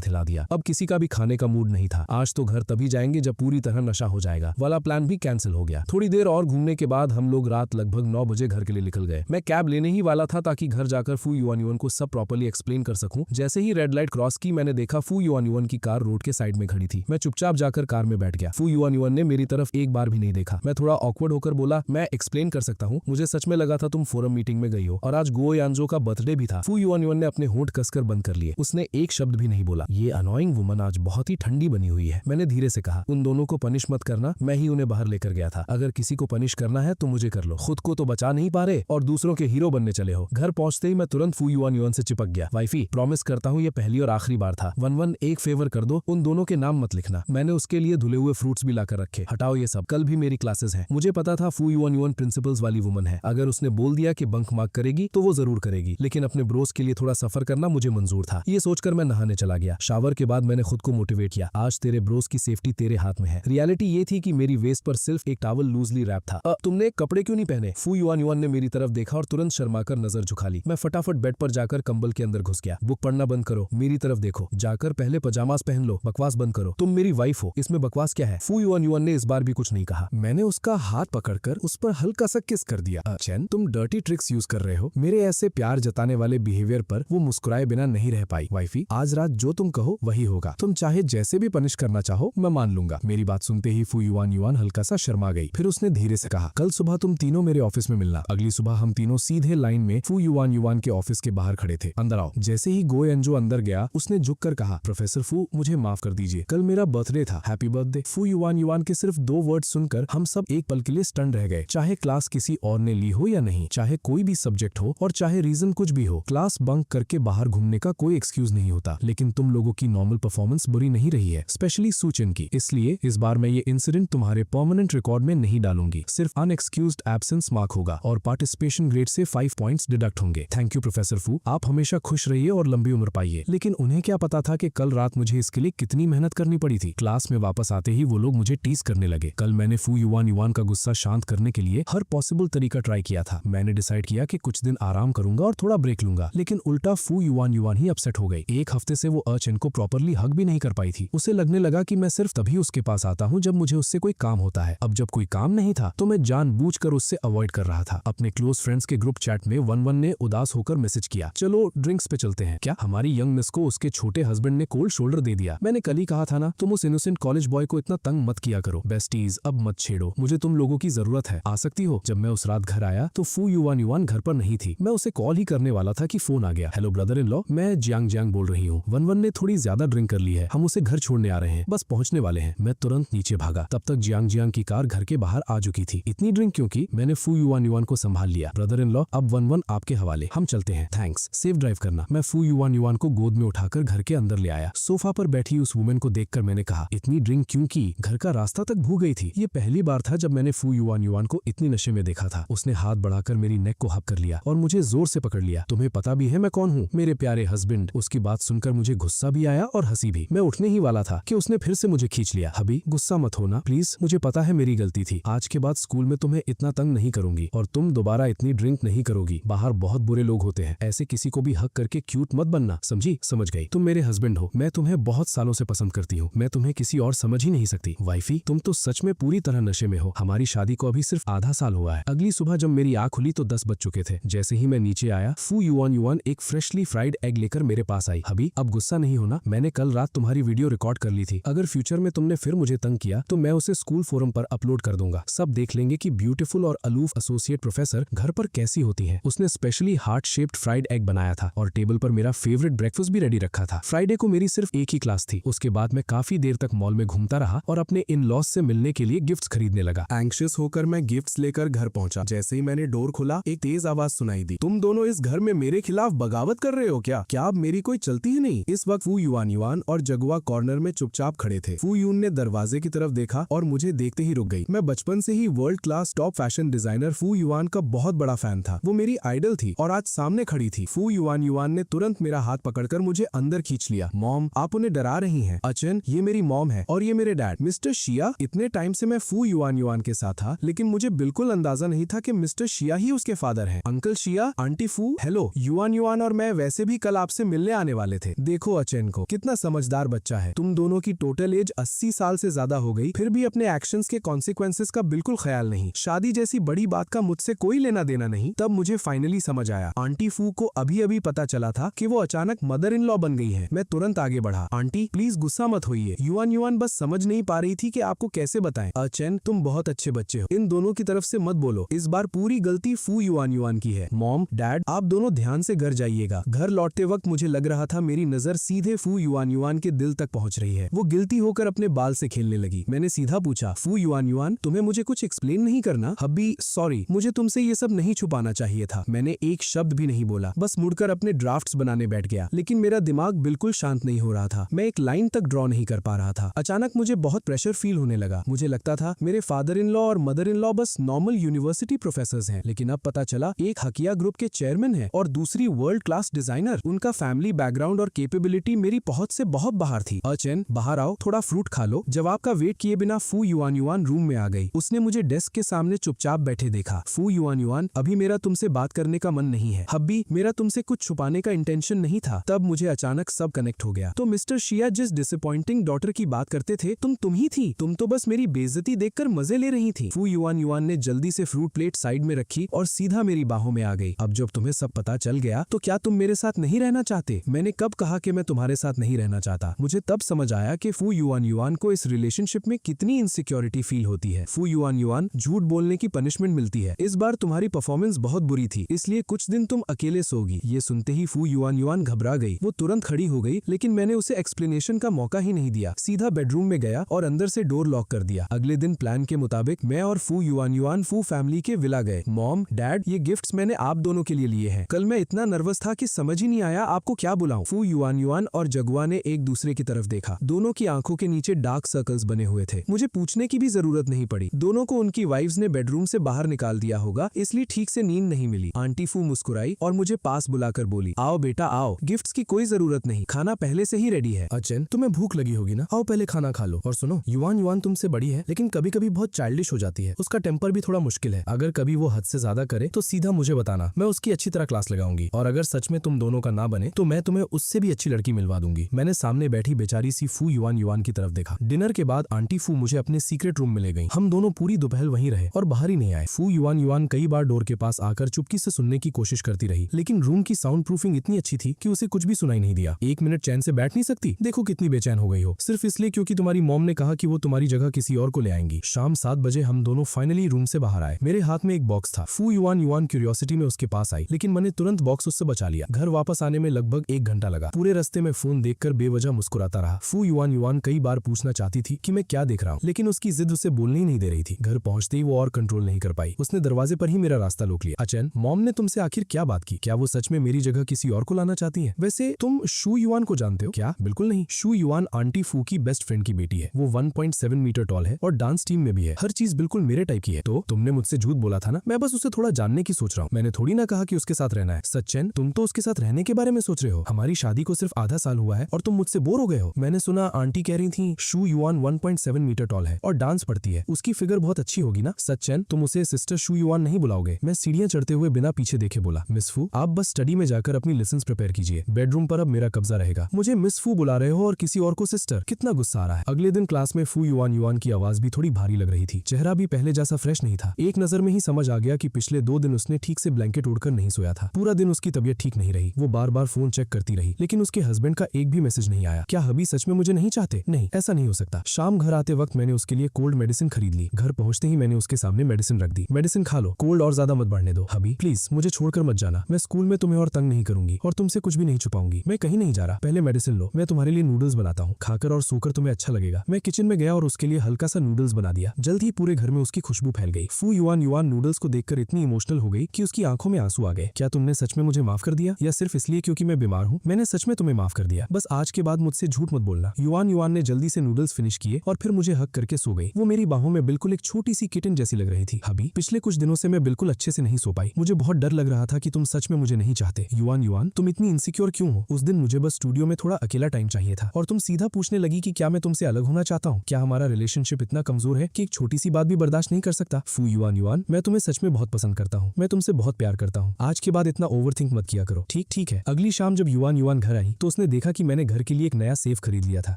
हिला दिया। अब किसी का भी खाने का मूड नहीं था। आज तो घर तभी जाएंगे जब पूरी तरह नशा हो जाएगा वाला प्लान भी कैंसिल हो गया। थोड़ी देर और घूमने के बाद हम लोग रात लगभग 9 बजे घर के लिए निकल गए। मैं कैब लेने ही वाला था ताकि घर जाकर फू युन को सब प्रॉपर्ली एक्सप्लेन कर सकूं। जैसे ही रेड लाइट क्रॉस की, मैंने देखा फू युन की कार रोड के साइड में खड़ी थी। मैं चुपचाप जाकर कार में बैठ गया। फू युन ने मेरी तरफ एक बार भी नहीं देखा। मैं थोड़ा ऑकवर्ड होकर बोला, मैं एक्सप्लेन कर सकता हूँ, मुझे सच में लगा था तुम फोरम मीटिंग में गई हो और आज गुओ यानजो का बर्थडे भी था। फू युन ने अपने होंठ कसकर बंद कर लिए। उसने एक शब्द भी नहीं बोला। ये अनोइंग वुमन आज बहुत ही ठंडी बनी हुई है। मैंने धीरे से कहा, उन दोनों को पनिश मत करना, मैं ही उन्हें बाहर लेकर गया था। अगर किसी को पनिश करना है तो मुझे कर लो, खुद को तो बचा नहीं पा रहे और दूसरों के हीरो बनने चले हो। घर पहुंचते ही मैं तुरंत फू युन से चिपक गया। वाइफी, प्रॉमिस करता हूँ ये पहली और आखिरी बार था। वन एक फेवर कर दो, उन दोनों के नाम मत लिखना। मैंने उसके लिए धुले हुए फ्रूट्स भी लाकर रखे। हटाओ ये सब, कल भी मेरी क्लासेस हैं। मुझे पता था फू युन प्रिंसिपल्स वाली वुमन है। अगर उसने बोल दिया कि बंक मार्क करेगी तो वो जरूर करेगी, लेकिन अपने ब्रोस के लिए थोड़ा सफर करना मुझे मंजूर था। ये सोचकर मैं नहाने चला गया। शावर के बाद मैंने खुद को मोटिवेट किया, आज तेरे ब्रोस की सेफ्टी तेरे हाथ में है। रियलिटी ये थी कि मेरी वेस्ट पर सिर्फ एक टॉवल लूजली रैप था। तुमने कपड़े क्यों नहीं पहने? फू युन ने मेरी तरफ देखा और तुरंत शर्माकर नजर झुका ली। मैं फटाफट बेड पर जाकर कंबल के अंदर घुस गया। बुक पढ़ना बंद करो, मेरी तरफ देखो, जाकर पहले पजामास पहन लो, बकवास बंद करो। तुम मेरी वाइफ हो, इसमें बकवास क्या है? फू युन ने इस बार भी कुछ नहीं कहा। मैंने उसका हाथ पकड़कर उस पर हल्का सा किस कर दिया। चैन, तुम डर्टी ट्रिक्स यूज कर रहे हो। मेरे ऐसे प्यार जताने वाले बिहेवियर पर वो मुस्कुराए बिना नहीं रह पाई। वाइफी, आज रात जो तुम कहो वही होगा। तुम चाहे जैसे भी पनिश करना चाहो, मैं मान लूंगा। मेरी बात सुनते ही फू युआन युआन हल्का सा शर्मा गई। फिर उसने धीरे से कहा, कल सुबह तुम तीनों मेरे ऑफिस में मिलना। अगली सुबह हम तीनों सीधे लाइन में फू युआन युआन के ऑफिस के बाहर खड़े थे। अंदर आओ। जैसे ही गो एंजो अंदर गया, उसने झुककर कहा, प्रोफेसर फू, मुझे माफ कर दीजिए, कल मेरा बर्थडे था, हैप्पी बर्थडे। फू युआन युआन के सिर्फ 2 वर्ड सुनकर हम सब एक पल के लिए स्टन रह गए। चाहे क्लास किसी और ने ली हो या नहीं, चाहे कोई भी सब्जेक्ट हो और चाहे रीजन कुछ भी हो, क्लास बंक करके बाहर घूमने का कोई एक्सक्यूज नहीं होता। लेकिन तुम लोगों की नॉर्मल परफॉर्मेंस बुरी नहीं रही है, स्पेशली सूचन की। इसलिए इस बार मैं ये इंसिडेंट तुम्हारे परमानेंट रिकॉर्ड में नहीं डालूंगी। सिर्फ अनएक्सक्यूज्ड एब्सेंस मार्क होगा और पार्टिसिपेशन ग्रेड से 5 पॉइंट्स डिडक्ट होंगे। थैंक यू प्रोफेसर फू, आप हमेशा खुश रहिए और लंबी उम्र पाइए। लेकिन उन्हें क्या पता था कि कल रात मुझे इसके लिए कितनी मेहनत करनी पड़ी थी। क्लास में वापस आते ही वो लोग मुझे टीज करने लगे। कल मैंने फू युआन युआन का गुस्सा शांत करने के लिए हर पॉसिबल तरीका ट्राई किया था। मैंने डिसाइड किया कि कुछ दिन आराम करूंगा और थोड़ा ब्रेक लूंगा, लेकिन उल्टा फू युआन युआन ही अपसेट हो गई। एक हफ्ते से वो अर्चन को प्रॉपरली हग भी नहीं कर पाई थी। उसे लगने लगा कि मैं सिर्फ तभी उसके पास आता हूँ जब मुझे उससे कोई काम होता है। अब जब कोई काम नहीं था तो मैं जानबूझकर उससे अवॉइड कर रहा था। अपने क्लोज फ्रेंड्स के ग्रुप चैट में वन वन ने उदास होकर मैसेज किया, चलो ड्रिंक्स पे चलते हैं। क्या हमारी यंग मिस को उसके छोटे हस्बैंड ने कोल्ड शोल्डर दे दिया? मैंने कल ही कहा था ना, तुम उस इनोसेंट कॉलेज बॉय को इतना तंग मत किया करो। बेस्टीज, अब मत छेड़ो, मुझे तुम लोगों की जरूरत है, आ सकती हो। जब मैं उस रात घर आया तो फू युआन युआन घर पर नहीं थी। मैं उसे कॉल ही करने वाला था कि फोन आ गया। हेलो ब्रदर इन लॉ, मैं जियांग जियांग बोल रही हूँ। वन वन ने थोड़ी ज्यादा ड्रिंक कर ली है, हम उसे घर छोड़ने आ रहे हैं, बस पहुंचने वाले हैं। मैं तुरंत नीचे भागा। तब तक जियांग जियांग की कार घर के बाहर आ चुकी थी। इतनी ड्रिंक क्यों की? मैंने फू युआन युआन को संभाल लिया। ब्रदर इन लॉ, अब वन वन आपके हवाले, हम चलते हैं। थैंक्स, सेफ ड्राइव करना। मैं फू युआन युआन को गोद में उठाकर घर के अंदर ले आया। सोफा पर बैठी उस वुमेन को देखकर मैंने कहा, इतनी ड्रिंक क्यों की? घर का रास्ता तक भूल गई थी। ये पहली बार था जब मैंने फू युआन युआन को इतनी नशे में देखा था। उसने हाथ बढ़ाकर मेरी नेक को हक कर लिया और मुझे जोर से पकड़ लिया। तुम्हें पता भी है मैं कौन हूँ, मेरे प्यारे हस्बैंड। उसकी बात सुनकर मुझे गुस्सा भी आया और हंसी भी। मैं उठने ही वाला था कि उसने फिर से मुझे खींच लिया। हबी, गुस्सा मत होना प्लीज, मुझे पता है मेरी गलती थी। आज के बाद स्कूल में तुम्हें इतना तंग नहीं करूंगी और तुम दोबारा इतनी ड्रिंक नहीं करोगी। बाहर बहुत बुरे लोग होते हैं, ऐसे किसी को भी हक करके क्यूट मत बनना, समझी? समझ गई। तुम मेरे हस्बैंड हो, मैं तुम्हें बहुत सालों से पसंद करती हूँ, मैं तुम्हें किसी और समझ ही नहीं सकती। वाइफी, तुम तो सच में पूरी तरह नशे में हो। हमारी शादी को अभी सिर्फ आधा साल हुआ है। अगली सुबह जब मेरी आंख खुली तो 10 बज चुके थे। जैसे ही मैं नीचे आया, फू युआन युआन एक फ्रेशली फ्राइड एग लेकर मेरे पास आई। हबी, अब गुस्सा नहीं होना, मैंने कल रात तुम्हारी वीडियो रिकॉर्ड कर ली थी। अगर फ्यूचर में तुमने फिर मुझे तंग किया तो मैं उसे स्कूल फोरम पर अपलोड कर दूंगा। सब देख लेंगे कि ब्यूटीफुल और अलूफ एसोसिएट प्रोफेसर घर पर कैसी होती हैं। उसने specially heart shaped fried egg बनाया था और टेबल पर मेरा फेवरेट ब्रेकफास्ट भी रेडी रखा था। फ्राइडे को मेरी सिर्फ एक ही क्लास थी। उसके बाद मैं काफी देर तक मॉल में घूमता रहा और अपने इन लॉज से मिलने के लिए गिफ्ट्स खरीदने लगा। एंग्शियस होकर मैं गिफ्ट्स लेकर घर पहुंचा। जैसे ही मैंने डोर खोला, एक तेज आवाज सुनाई दी, तुम दोनों इस घर में मेरे खिलाफ बगावत कर रहे हो क्या? क्या अब मेरी कोई चलती ही नहीं? इस वक्त फू युआन युआन और जगुआ कॉर्नर में चुपचाप खड़े थे। फू यून ने दरवाजे की तरफ देखा और मुझे देखते ही रुक गई। मैं बचपन से ही world class top fashion designer Fu Yuan का बहुत बड़ा फैन था। वो मेरी आइडल थी और आज सामने खड़ी थी। फू युआन युआन ने तुरंत मेरा हाथ पकड़कर मुझे अंदर खींच लिया। मॉम, आप उन्हें डरा रही हैं। अचन, ये मेरी मॉम है और ये मेरे डैड मिस्टर शिया। इतने टाइम से मैं फू युआन युआन के साथ था, लेकिन मुझे बिल्कुल अंदाजा नहीं था कि मिस्टर शिया ही उसके फादर हैं। अंकल शिया, आंटी फू, हेलो। युआन युआन और मैं वैसे भी कल आपसे मिलने आने वाले थे। देखो अचन को, कितना समझदार बच्चा है। तुम दोनों की टोटल एज 80 साल से ज्यादा हो गई, फिर भी अपने एक्शंस के कॉन्सिक्वेंसेस का बिल्कुल ख्याल नहीं। शादी जैसी बड़ी बात का मुझसे कोई लेना देना नहीं। तब मुझे फाइनली समझ आया। आंटी फू को अभी अभी पता चला था कि वो अचानक मदर इन लॉ बन गई है। मैं तुरंत आगे बढ़ा। आंटी प्लीज गुस्सा मत होइए। युआन युआन बस समझ नहीं पा रही थी कि आपको कैसे बताएं। अचन, तुम बहुत अच्छे बच्चे हो, इन दोनों की तरफ से मत बोलो। इस बार पूरी गलती फू युआन युआन की है। मॉम, डैड, आप दोनों ध्यान से घर जाइएगा। घर लौटते वक्त मुझे लग रहा था मेरी नजर सीधे फू युआन युआन के दिल तक पहुंच रही है। वो गिल्टी होकर अपने बाल से खेलने लगी। मैंने सीधा पूछा, फू युआन युआन, तुम्हें मुझे कुछ एक्सप्लेन नहीं करना? हब्बी, सॉरी, मुझे तुमसे ये सब नहीं छुपाना चाहिए था। मैंने एक शब्द भी नहीं बोला, बस मुड़कर अपने ड्राफ्ट्स बनाने बैठ गया। लेकिन मेरा दिमाग बिल्कुल शांत नहीं हो रहा था। मैं एक लाइन तक ड्रॉ नहीं कर पा रहा था। अचानक मुझे बहुत प्रेशर फील होने लगा। मुझे लगता था मेरे फादर इन लॉ और मदर इन लॉ बस नॉर्मल यूनिवर्सिटी प्रोफेसर्स हैं, लेकिन अब पता चला एक हकिया ग्रुप के चेयरमैन है और दूसरी वर्ल्ड क्लास डिजाइनर। उनका फैमिली बैकग्राउंड और कैपेबिलिटी मेरी पहुंच से बहुत बाहर थी। अचन, बाहर आओ, थोड़ा फ्रूट खा लो। जवाब का वेट किए बिना फू युआन युआन रूम में आ गई। उसने मुझे डेस्क के सामने चुपचाप बैठे देखा। फू युआन युआन, अभी मेरा तुमसे बात करने का मन नहीं है। हब्बी, मेरा तुमसे कुछ छुपाने का इंटेंशन नहीं था। तब मुझे अचानक सब कनेक्ट हो गया। तो मिस्टर शिया जिस डिसअपॉइंटिंग डॉटर की बात करते थे, तुम ही थी। तुम तो बस मेरी बेइज्जती देखकर मजे ले रही थी। फू युआन युआन ने जल्दी से फ्रूट प्लेट साइड में रखी और सीधा मेरी बाहों में आ गई। अब जब तुम्हें सब पता चल गया तो क्या तुम मेरे साथ नहीं रहना चाहते? मैंने कब कहा कि मैं तुम्हारे साथ नहीं रहना चाहता? मुझे तब समझ आया कि फू युआन युआन को इस रिलेशनशिप में कितनी इनसिक्योरिटी फील होती है। फू युआन युआन, झूठ बोलने की पनिशमेंट मिलती है। इस बार तुम्हारी परफॉर्मेंस बहुत बुरी थी, इसलिए कुछ दिन तुम अकेले सोगी। ये सुनते ही फू युआन युआन घबरा गई। वो तुरंत खड़ी हो गई, लेकिन मैंने उसे एक्सप्लेनेशन का मौका ही नहीं दिया। सीधा बेडरूम में गया और अंदर से डोर लॉक कर दिया। अगले दिन प्लान के मुताबिक मैं और फू युआन युआन फू फैमिली के विला गए। मॉम, डैड, ये गिफ्ट्स मैंने आप दोनों के लिए लिए हैं। कल मैं इतना नर्वस था कि समझ ही नहीं आया आपको क्या बुलाऊं। फू युआन युआन और जगुआ ने एक दूसरे की तरफ देखा। दोनों की आंखों के नीचे डार्क सर्कल्स बने हुए थे। मुझे पूछने की भी जरूरत नहीं पड़ी। दोनों को उनकी वाइफ्स ने बेडरूम से बाहर निकाल दिया होगा, इसलिए ठीक से नींद नहीं मिली। आंटी फू मुस्कुराई और मुझे पास बुलाकर बोली, आओ बेटा आओ, गिफ्ट्स की कोई जरूरत नहीं, खाना पहले से ही रेडी है। अचन, तुम्हें भूख लगी होगी ना, आओ पहले खाना खा लो। और सुनो, युआन युआन तुमसे बड़ी है, लेकिन कभी कभी बहुत चाइल्डिश हो जाती है। उसका टेम्पर भी थोड़ा मुश्किल है। अगर कभी वो हद से ज्यादा करे तो सीधा मुझे बताना, मैं उसकी अच्छी तरह क्लास लगाऊंगी। और अगर सच में तुम दोनों का ना बने तो मैं तुम्हें उससे भी अच्छी लड़की मिलवा दूंगी। मैंने सामने बैठी बेचारी सी फू युआन युआन की तरफ देखा। डिनर के बाद आंटी फू मुझे अपने सीक्रेट रूम में ले गई। हम दोनों पूरी दोपहर वहीं रहे और बाहर ही नहीं आए। फू युआन युआन कई बार डोर के पास आकर चुपकी से सुनने की कोशिश करती रही, लेकिन रूम की साउंड प्रूफिंग इतनी अच्छी थी कि उसे कुछ भी सुनाई नहीं दिया। एक मिनट चैन से बैठ नहीं सकती? देखो कितनी बेचैन हो गई हो, सिर्फ इसलिए क्योंकि तुम्हारी मॉम ने कहा कि वो तुम्हारी जगह किसी और को ले आएंगी। शाम 7 बजे हम दोनों फाइनली रूम से बाहर आए। मेरे हाथ में एक बॉक्स था। फू युआन युआन क्यूरियोसिटी में उसके पास आई, लेकिन मैंने तुरंत बॉक्स उससे बचा लिया। घर वापस आने में लगभग 1 घंटा लगा। पूरे रास्ते में फोन देखकर बेवजह मुस्कुराता रहा। फू युआन युआन कई बार पूछना चाहती थी कि मैं क्या देख रहा हूँ, लेकिन उसकी जिद उसे बोलने ही नहीं दे रही थी। घर पहुंचते ही वो और कंट्रोल नहीं कर पाई। उसने दरवाजे पर ही मेरा रास्ता रोक लिया। अचन, मॉम ने तुमसे आखिर क्या बात की? क्या वो सच में मेरी जगह किसी और को लाना चाहती है? वैसे तुम शू युआन को जानते हो क्या? बिल्कुल नहीं। शू युआन आंटी फू की बेस्ट फ्रेंड की बेटी है। वो 1.7 मीटर टॉल है और डांस टीम में भी है। हर चीज बिल्कुल मेरे टाइप की है। तो तुमने मुझसे झूठ बोला था ना? मैं बस उसे थोड़ा जानने की सोच रहा हूँ। मैंने थोड़ी ना कहा कि उसके साथ रहना है। सच्चन, तुम तो उसके साथ रहने के बारे में सोच रहे हो। हमारी शादी को सिर्फ आधा साल हुआ है और तुम मुझसे बोर हो गए हो। मैंने सुना आंटी कह रही थी शू युआन 1.7 मीटर टॉल है और डांस पढ़ती है। उसकी फिगर बहुत अच्छी होगी ना? सच्चन, तुम उसे सिस्टर शू युआन नहीं बुलाओगे? मैं सीढ़ियां चढ़ते हुए बिना पीछे देखे बोला। मिस फू, आप बस स्टडी में जाकर अपनी लेसन्स प्रिपेयर कीजिए। बेडरूम पर अब मेरा कब्जा रहेगा। मुझे मिस फू बुला रहे हो और किसी और को सिस्टर? कितना गुस्सा आ रहा है। अगले दिन क्लास में फू युआन युआन की आवाज भी थोड़ी भारी लग रही थी। चेहरा भी पहले जैसा फ्रेश नहीं था। एक नजर में ही समझ आ गया कि पिछले 2 दिन उसने ठीक से ब्लैंकेट ओढ़कर नहीं सोया था। पूरा दिन उसकी तबीयत ठीक नहीं रही। वो बार बार फोन चेक करती रही, लेकिन उसके हस्बैंड का एक भी मैसेज नहीं आया। क्या हबी सच में मुझे नहीं चाहते? नहीं, ऐसा नहीं हो सकता। शाम घर आते वक्त मैंने उसके लिए कोल्ड मेडिसिन खरीद ली। घर पहुंचते ही मैंने उसके सामने मेडिसिन रख दी। मेडिसिन खा लो, कोल्ड और ज्यादा मत बढ़ने दो। हबी प्लीज मुझे छोड़कर मत जाना। मैं स्कूल में तुम्हें और तंग नहीं करूंगी और तुमसे कुछ भी नहीं छुपाऊंगी। मैं कहीं नहीं जा रहा। पहले मेडिसिन लो, मैं तुम्हारे लिए नूडल्स बनाता हूँ। खाकर और सोकर तुम्हें अच्छा लगेगा। मैं किचन में गया और उसके लिए हल्का सा नूडल्स बना दिया। जल्द ही पूरे घर में उसकी खुशबू फैल गई। फू युआन युआन नूडल्स को देखकर इतनी इमोशनल हो गई कि उसकी आंखों में आंसू आ गए। क्या तुमने सच में मुझे माफ कर दिया या सिर्फ इसलिए क्योंकि मैं बीमार हूँ? मैंने सच में तुम्हें माफ कर दिया। बस आज के बाद मुझसे झूठ मत बोलना। युआन युआन ने जल्दी से नूडल्स फिनिश किए और फिर मुझे हक करके सो गई। वो मेरी बाहों में बिल्कुल एक छोटी सी किटन जैसी लग रही थी। हबी, पिछले कुछ दिनों से मैं बिल्कुल अच्छे से नहीं सो पाई। मुझे बहुत डर लग रहा था कि तुम सच में मुझे नहीं चाहते। युआन युआन, तुम इतनी इनसिक्योर क्यों हो? उस दिन मुझे बस स्टूडियो में थोड़ा अकेला टाइम चाहिए था और तुम सीधा पूछने लगी कि क्या मैं तुमसे अलग होना चाहता हूँ? क्या हमारा रिलेशनशिप इतना कमजोर है कि एक छोटी सी बात भी बर्दाश्त नहीं कर सकता? फू युआन युआन, मैं तुम्हें सच में बहुत पसंद करता हूँ। मैं तुमसे बहुत प्यार करता हूँ। आज के बाद इतना ओवरथिंक मत किया करो। ठीक है। अगली शाम जब युआन युआन घर आई तो उसने देखा कि मैंने घर के लिए एक नया सेफ खरीद लिया था।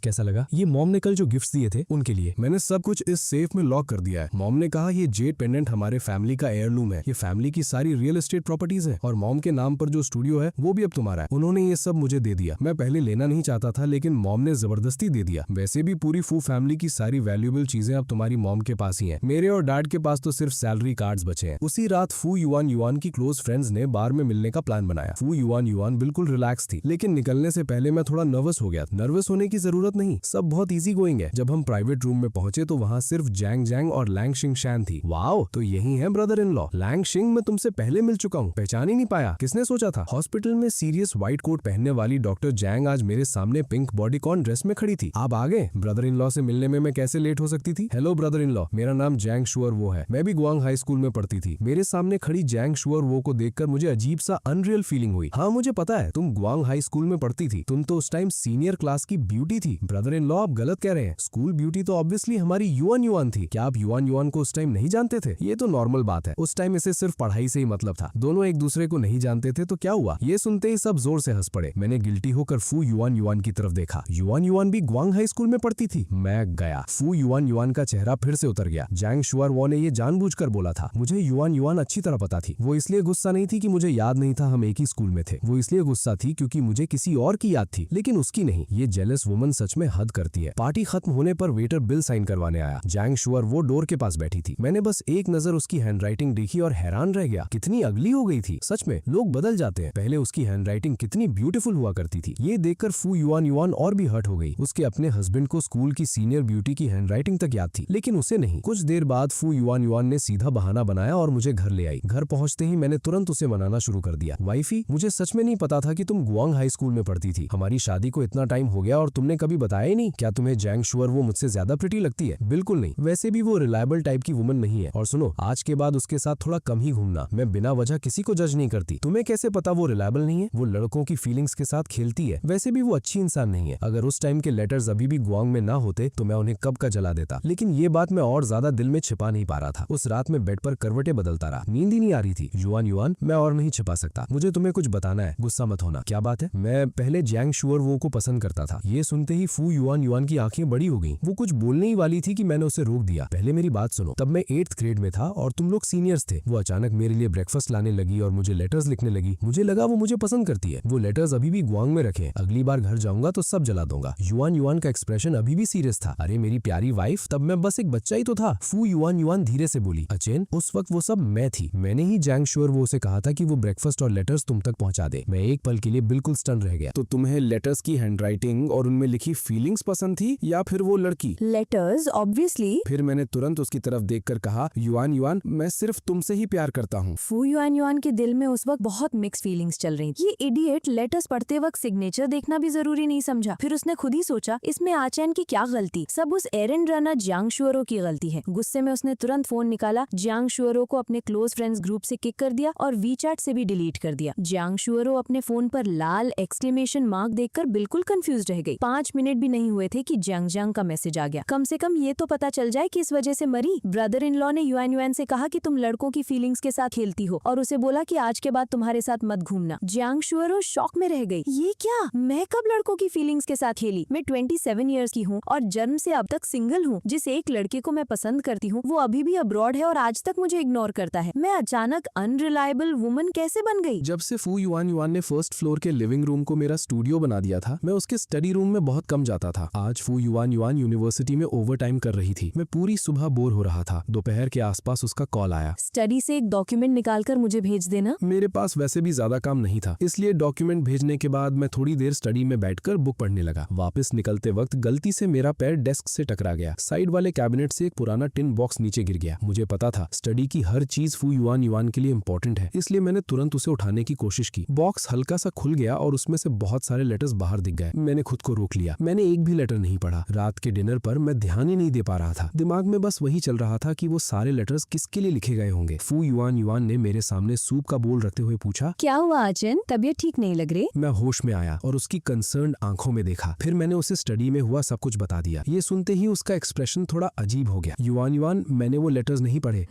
कैसा लगा? ये मॉम ने कल जो गिफ्ट्स दिए थे उनके लिए। मैंने सब कुछ इस सेफ में लॉक कर दिया है। मॉम ने कहा ये जेड पेंडेंट हमारे फैमिली का एयरलूम है। ये फैमिली की सारी रियल एस्टेट प्रॉपर्टीज है और मॉम के नाम पर जो स्टूडियो है वो भी अब तुम्हारा है। उन्होंने ये सब मुझे दे दिया। मैं पहले लेना नहीं चाहता था, लेकिन मॉम ने जबरदस्ती दे दिया। वैसे भी पूरी फू फैमिली की सारी वैल्यूएबल चीजें अब तुम्हारी मॉम के पास ही हैं। मेरे और डैड के पास तो सिर्फ सैलरी कार्ड्स बचे हैं। उसी रात फू युआन युआन की क्लोज फ्रेंड्स ने बार में मिलने का प्लान बनाया। फू युआन युआन बिल्कुल रिलैक्स थी, लेकिन निकलने से पहले मैं थोड़ा नर्वस हो गया। नर्वस होने की जरूरत नहीं, सब बहुत इजी गोइंग है। जब हम प्राइवेट रूम में पहुंचे तो वहाँ सिर्फ जैंग जैंग और लैंग शिंग शैन थी। वाओ, तो यही है ब्रदर इन लॉ। लैंग शिंग मैं तुमसे पहले मिल चुका हूँ, पहचान ही नहीं पाया। किसने सोचा था? हॉस्पिटल में सीरियस व्हाइट कोट पहनने वाली डॉक्टर जैंग आज मेरे सामने पिंक बॉडीकॉन ड्रेस में खड़ी थी। आप आ गए? ब्रदर इन लॉ से मिलने में मैं कैसे लेट हो सकती थी? हेलो ब्रदर इन लॉ, मेरा नाम जैंग शुअर वो है। मैं भी गुआंग हाई स्कूल में पढ़ती थी। मेरे सामने खड़ी जैंग शुअर वो को देखकर मुझे अजीब सा अनरियल फीलिंग हुई। हाँ मुझे पता है, तुम गुआंग हाई स्कूल में पढ़ती थी। तुम तो उस टाइम सीनियर क्लास की ब्यूटी थी। ब्रदर इन लॉ, आप गलत कह रहे हैं। स्कूल ब्यूटी तो ऑब्वियसली हमारी युआन युआन थी। क्या आप युआन युआन को उस टाइम नहीं जानते थे? ये तो नॉर्मल बात है। उस टाइम इसे सिर्फ पढ़ाई से ही मतलब था। दोनों एक दूसरे को नहीं जानते थे तो क्या हुआ? ये सुनते ही सब जोर से हंस पड़े। मैंने गिल्टी होकर फू युआन युआन की तरफ देखा। युआन युआन भी गुआंग हाई स्कूल में पढ़ती थी। मैं गया। फू युआन युआन का चेहरा फिर से उतर गया। जैंग शुअर वो ने ये जानबूझकर बोला था। मुझे युआन युआन अच्छी तरह पता थी। वो इसलिए गुस्सा गुस्सा नहीं थी कि मुझे याद नहीं था हम एक ही स्कूल में थे, वो इसलिए गुस्सा थी क्योंकि मुझे किसी और की याद थी लेकिन उसकी नहीं। ये जेलस वुमन सच में हद करती है। पार्टी खत्म होने पर वेटर बिल साइन करवाने आया। जैंग शुअर वो डोर के पास बैठी थी। मैंने बस एक नजर उसकी हैंडराइटिंग देखी और हैरान रह गया, कितनी अगली हो गई थी। सच में लोग बदल जाते हैं। पहले उसकी हैंडराइटिंग कितनी ब्यूटीफुल हुआ करती थी। ये देखकर फू युआन युआन और भी हर्ट हो गई। उसके अपने हस्बैंड को स्कूल की सीनियर ब्यूटी की हैंडराइटिंग तक याद थी लेकिन उसे नहीं। कुछ देर बाद फू युआन युआन ने सीधा बहाना बनाया और मुझे घर ले आई। घर पहुंचते ही मैंने तुरंत उसे मनाना शुरू कर दिया। वाइफी, मुझे सच में नहीं पता था कि तुम गुआंग हाई स्कूल में पढ़ती थी। हमारी शादी को इतना टाइम हो गया और तुमने कभी बताया ही नहीं। क्या तुम्हें जैंग शुअर वो मुझसे ज्यादा प्रिटी लगती है? बिल्कुल नहीं, वैसे भी वो रिलायबल टाइप की वुमन नहीं है। और सुनो, आज के बाद उसके साथ थोड़ा कम ही घूमना। मैं बिना वजह किसी को जज नहीं करती। तुम्हें कैसे पता वो रिलायबल नहीं है? वो लड़कों की फीलिंग्स के साथ खेलती है। वैसे भी वो अच्छी इंसान नहीं है। अगर उस टाइम के लेटर्स अभी भी गुआंग में ना होते तो मैं उन्हें कब का जला देता। लेकिन ये बात मैं और ज्यादा दिल में छिपा नहीं पा रहा था। उस रात में बेड पर करवटें बदलता रहा, नींद ही नहीं आ रही थी। युआन युआन, मैं और नहीं छिपा सकता। मुझे तुम्हें कुछ बताना है, गुस्सा मत होना। क्या बात है? मैं पहले जैंग शुअर वो को पसंद करता था। ये सुनते ही फू युआन युआन की आंखें बड़ी हो गईं। वो कुछ बोलने ही वाली थी कि मैंने उसे रोक दिया। पहले मेरी बात सुनो। तब मैं 8th ग्रेड में था और तुम लोग सीनियर्स थे। वो अचानक मेरे लिए ब्रेकफास्ट लाने लगी और मुझे लेटर्स लिखने लगी। मुझे लगा वो मुझे पसंद करती है। वो लेटर्स अभी भी गुआंग में रखे। अगली बार घर जाऊंगा तो सब जला दूंगा। युआन युआन का एक्सप्रेशन अभी भी सीरियस था। अरे मेरी प्यारी वाइफ, तब मैं बस एक बच्चा ही तो था। फू युआन युआन धीरे से बोली। अचेन, उस वक्त वो सब मैं थी। मैंने ही जैंग शुअर वो से कहा था कि वो ब्रेकफास्ट और लेटर्स तुम तक पहुंचा दे। मैं एक पल के लिए बिल्कुल स्टन रह गया। तो तुम्हें लेटर्स की हैंडराइटिंग और उनमें लिखी फीलिंग्स पसंद थी या फिर वो लड़की? Letters, obviously. फिर मैंने तुरंत उसकी तरफ देखकर कहा, युआन युआन, मैं सिर्फ तुमसे ही प्यार करता हूँ। फू युआन युआन के दिल में उस वक्त बहुत मिक्स फीलिंग्स चल रही थी। ये इडियट लेटर्स पढ़ते वक्त सिग्नेचर देखना भी जरूरी नहीं समझा। फिर उसने खुद ही सोचा, इसमें आचैन की क्या गलती, सब उस एरेंड रनर जियांग शुअरो की गलती है। गुस्से में उसने तुरंत फोन निकाला, जियांग शुअरो को अपने क्लोज फ्रेंड्स ग्रुप से किक कर दिया और वीचैट से भी डिलीट कर दिया। जियांग शुअरो अपने फोन पर लाल एक्सक्लेमेशन मार्क देखकर बिल्कुल कंफ्यूज रह गई। 5 मिनट भी नहीं हुए थे कि जियांग जियांग का मैसेज आ गया। कम से कम ये तो पता चल जाए किस वजह से मरी। ब्रदर इन लॉ ने युआन युआन से कहा कि तुम लड़कों की फीलिंग्स के साथ खेलती हो और उसे बोला कि आज के बाद तुम्हारे साथ मत घूमना। जियांग शुअरो शॉक में रह गई। ये क्या, मैं कब लड़कों की फीलिंग्स के साथ खेली? मैं 27 इयर्स की हूँ और जन्म से अब तक सिंगल हूँ। जिस एक लड़के को मैं पसंद करती हूँ वो अभी भी अब्रॉड है और आज तक मुझे इग्नोर करता है। मैं अचानक अनरिलायबल वुमन कैसे बन गई? जब से फू युआन युआन ने फर्स्ट फ्लोर के लिविंग रूम को मेरा स्टूडियो बना दिया था, मैं उसके स्टडी रूम में बहुत कम जाता था। आज फू युआन युआन यूनिवर्सिटी में ओवरटाइम कर रही थी। मैं पूरी सुबह बोर हो रहा था। दोपहर के आसपास उसका कॉल आया। स्टडी से एक डॉक्यूमेंट निकालकर मुझे भेज देना। मेरे पास वैसे भी ज्यादा काम नहीं था, इसलिए डॉक्यूमेंट भेजने के बाद मैं थोड़ी देर स्टडी में बैठकर बुक पढ़ने लगा। वापस निकलते वक्त गलती से मेरा पैर डेस्क से टकरा गया। साइड वाले कैबिनेट से एक पुराना टिन बॉक्स नीचे गिर गया। मुझे पता था स्टडी की हर चीज फू युआन युआन के लिए इंपॉर्टेंट है, इसलिए मैंने तुरंत उसे उठाने की कोशिश की। बॉक्स हल्का सा खुल गया और उसमें से बहुत सारे लेटर्स बाहर दिख गए। मैंने खुद को रोक लिया। मैंने एक भी लेटर नहीं पढ़ा। रात के डिनर पर मैं ध्यान ही नहीं दे पा रहा था। दिमाग में बस वही चल रहा था कि वो सारे लेटर्स किसके लिए लिखे गए होंगे। फू युआन युआन ने मेरे सामने सूप का बोल रखते हुए पूछा, क्या हुआ आचन, तबीयत ठीक नहीं लग रही? मैं होश में आया और उसकी कंसर्न आंखों में देखा। फिर मैंने उसे स्टडी में हुआ सब कुछ बता दिया। ये सुनते ही उसका एक्सप्रेशन थोड़ा अजीब हो गया। युआन युआन, मैंने वो लेटर्स नहीं पढ़े।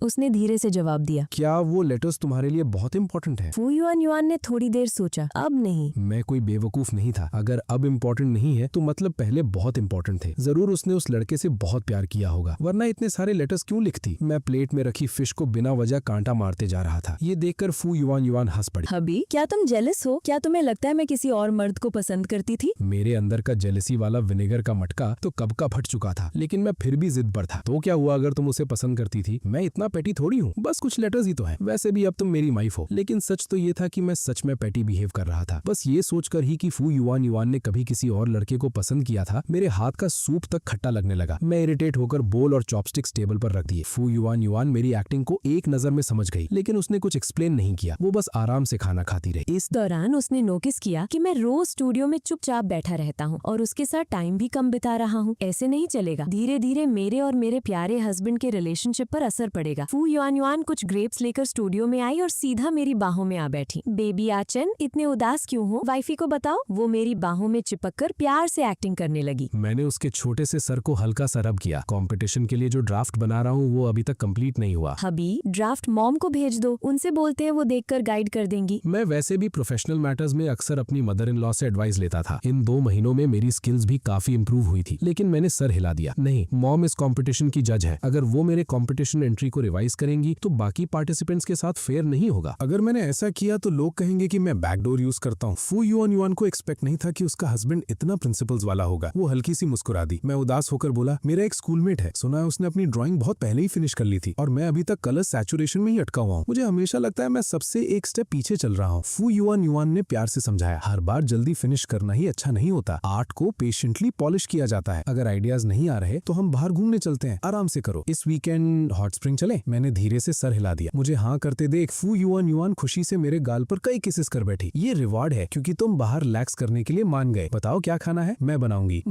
उसने धीरे से जवाब दिया। क्या वो लेटर्स तुम्हारे लिए बहुत इंपॉर्टेंट है? फू युआन युआन ने थोड़ी देर सोचा। अब नहीं। मैं कोई बेवकूफ नहीं था। अगर अब इम्पोर्टेंट नहीं है तो मतलब पहले बहुत इंपॉर्टेंट थे। जरूर उसने उस लड़के से बहुत प्यार किया होगा, वरना इतने सारे लेटर्स क्यों लिखती। मैं प्लेट में रखी फिश को बिना वजह कांटा मारते जा रहा था। ये देखकर फू युआन युआन हंस पड़ी। हबी, क्या तुम जेलस हो? क्या तुम्हें लगता है मैं किसी और मर्द को पसंद करती थी? मेरे अंदर का जेलसी वाला विनेगर का मटका तो कब का फट चुका था, लेकिन मैं फिर भी जिद पर था। तो क्या हुआ अगर तुम उसे पसंद करती थी? मैं इतना पेटी थोड़ी हूँ, बस कुछ लेटर्स ही तो है। वैसे भी अब तुम मेरी वाइफ हो। लेकिन सच तो ये था कि मैं सच में पेटी बिहेव कर रहा था। बस ये सोचकर ही कि फू युआन युआन ने कभी किसी और लड़के को पसंद किया था, मेरे हाथ का सूप तक खट्टा लगने लगा। मैं इरिटेट होकर बोल और चॉपस्टिक्स टेबल पर रख दिए। फू युआन युआन मेरी एक्टिंग को एक नजर में समझ गई, लेकिन उसने कुछ एक्सप्लेन नहीं किया। वो बस आराम से खाना खाती रही। इस दौरान उसने नोटिस किया कि मैं रोज स्टूडियो में चुपचाप बैठा रहता हूँ और उसके साथ टाइम भी कम बिता रहा हूँ। ऐसे नहीं चलेगा। धीरे धीरे मेरे और मेरे प्यारे हस्बैंड के रिलेशनशिप पर असर पड़ेगा। फू युआन युआन कुछ ग्रेप्स लेकर स्टूडियो में आई और सीधा मेरी बाहों में आ बैठी। बेबी आचन, इतने उदास क्यों हो? वाइफी को बताओ। वो मेरी बाहों में चिपककर प्यार से एक्टिंग करने लगी। मैंने उसके छोटे से सर को हल्का सा रब किया। कंपटीशन के लिए जो ड्राफ्ट बना रहा हूँ वो अभी तक कंप्लीट नहीं हुआ। हबी, ड्राफ्ट मॉम को भेज दो, उनसे बोलते हैं वो देखकर गाइड कर देंगी। मैं वैसे भी प्रोफेशनल मैटर्स में अक्सर अपनी मदर इन लॉ से एडवाइस लेता था। इन 2 महीनों में मेरी स्किल्स भी काफी इंप्रूव हुई थी, लेकिन मैंने सर हिला दिया। नहीं, मॉम इस कंपटीशन की जज है। अगर वो मेरे कंपटीशन एंट्री को रिवाइज करेंगी तो बाकी पार्टिसिपेंट्स के साथ फेयर नहीं होगा। अगर मैंने ऐसा किया तो लोग कहेंगे कि मैं बैकडोर यूज करता हूँ। फू युआन युआन को एक्सपेक्ट नहीं था कि उसका हस्बैंड इतना प्रिंसिपल्स वाला होगा। वो हल्की सी मुस्कुरा दी। मैं उदास होकर बोला, मेरा एक स्कूलमेट है, सुना है उसने अपनी ड्राइंग बहुत पहले ही फिनिश कर ली थी और मैं अभी तक कलर सैचुरेशन में ही अटका हुआ हूँ। मुझे हमेशा लगता है मैं सबसे एक स्टेप पीछे चल रहा हूँ। फू युआन युआन ने प्यार से समझाया, हर बार जल्दी फिनिश करना ही अच्छा नहीं होता। आर्ट को पेशेंटली पॉलिश किया जाता है। अगर आइडियाज नहीं आ रहे तो हम बाहर घूमने चलते हैं, आराम से करो। इस वीकेंड हॉट स्प्रिंग चले? मैंने धीरे से सर हिला दिया। मुझे हाँ करते देख फू युआन युआन खुशी से मेरे गाल पर कई किसेस कर बैठी। ये रिवॉर्ड है क्योंकि तुम बाहर रिलैक्स करने के लिए मान गए। बताओ क्या खाना है? मैं बनाऊंगी।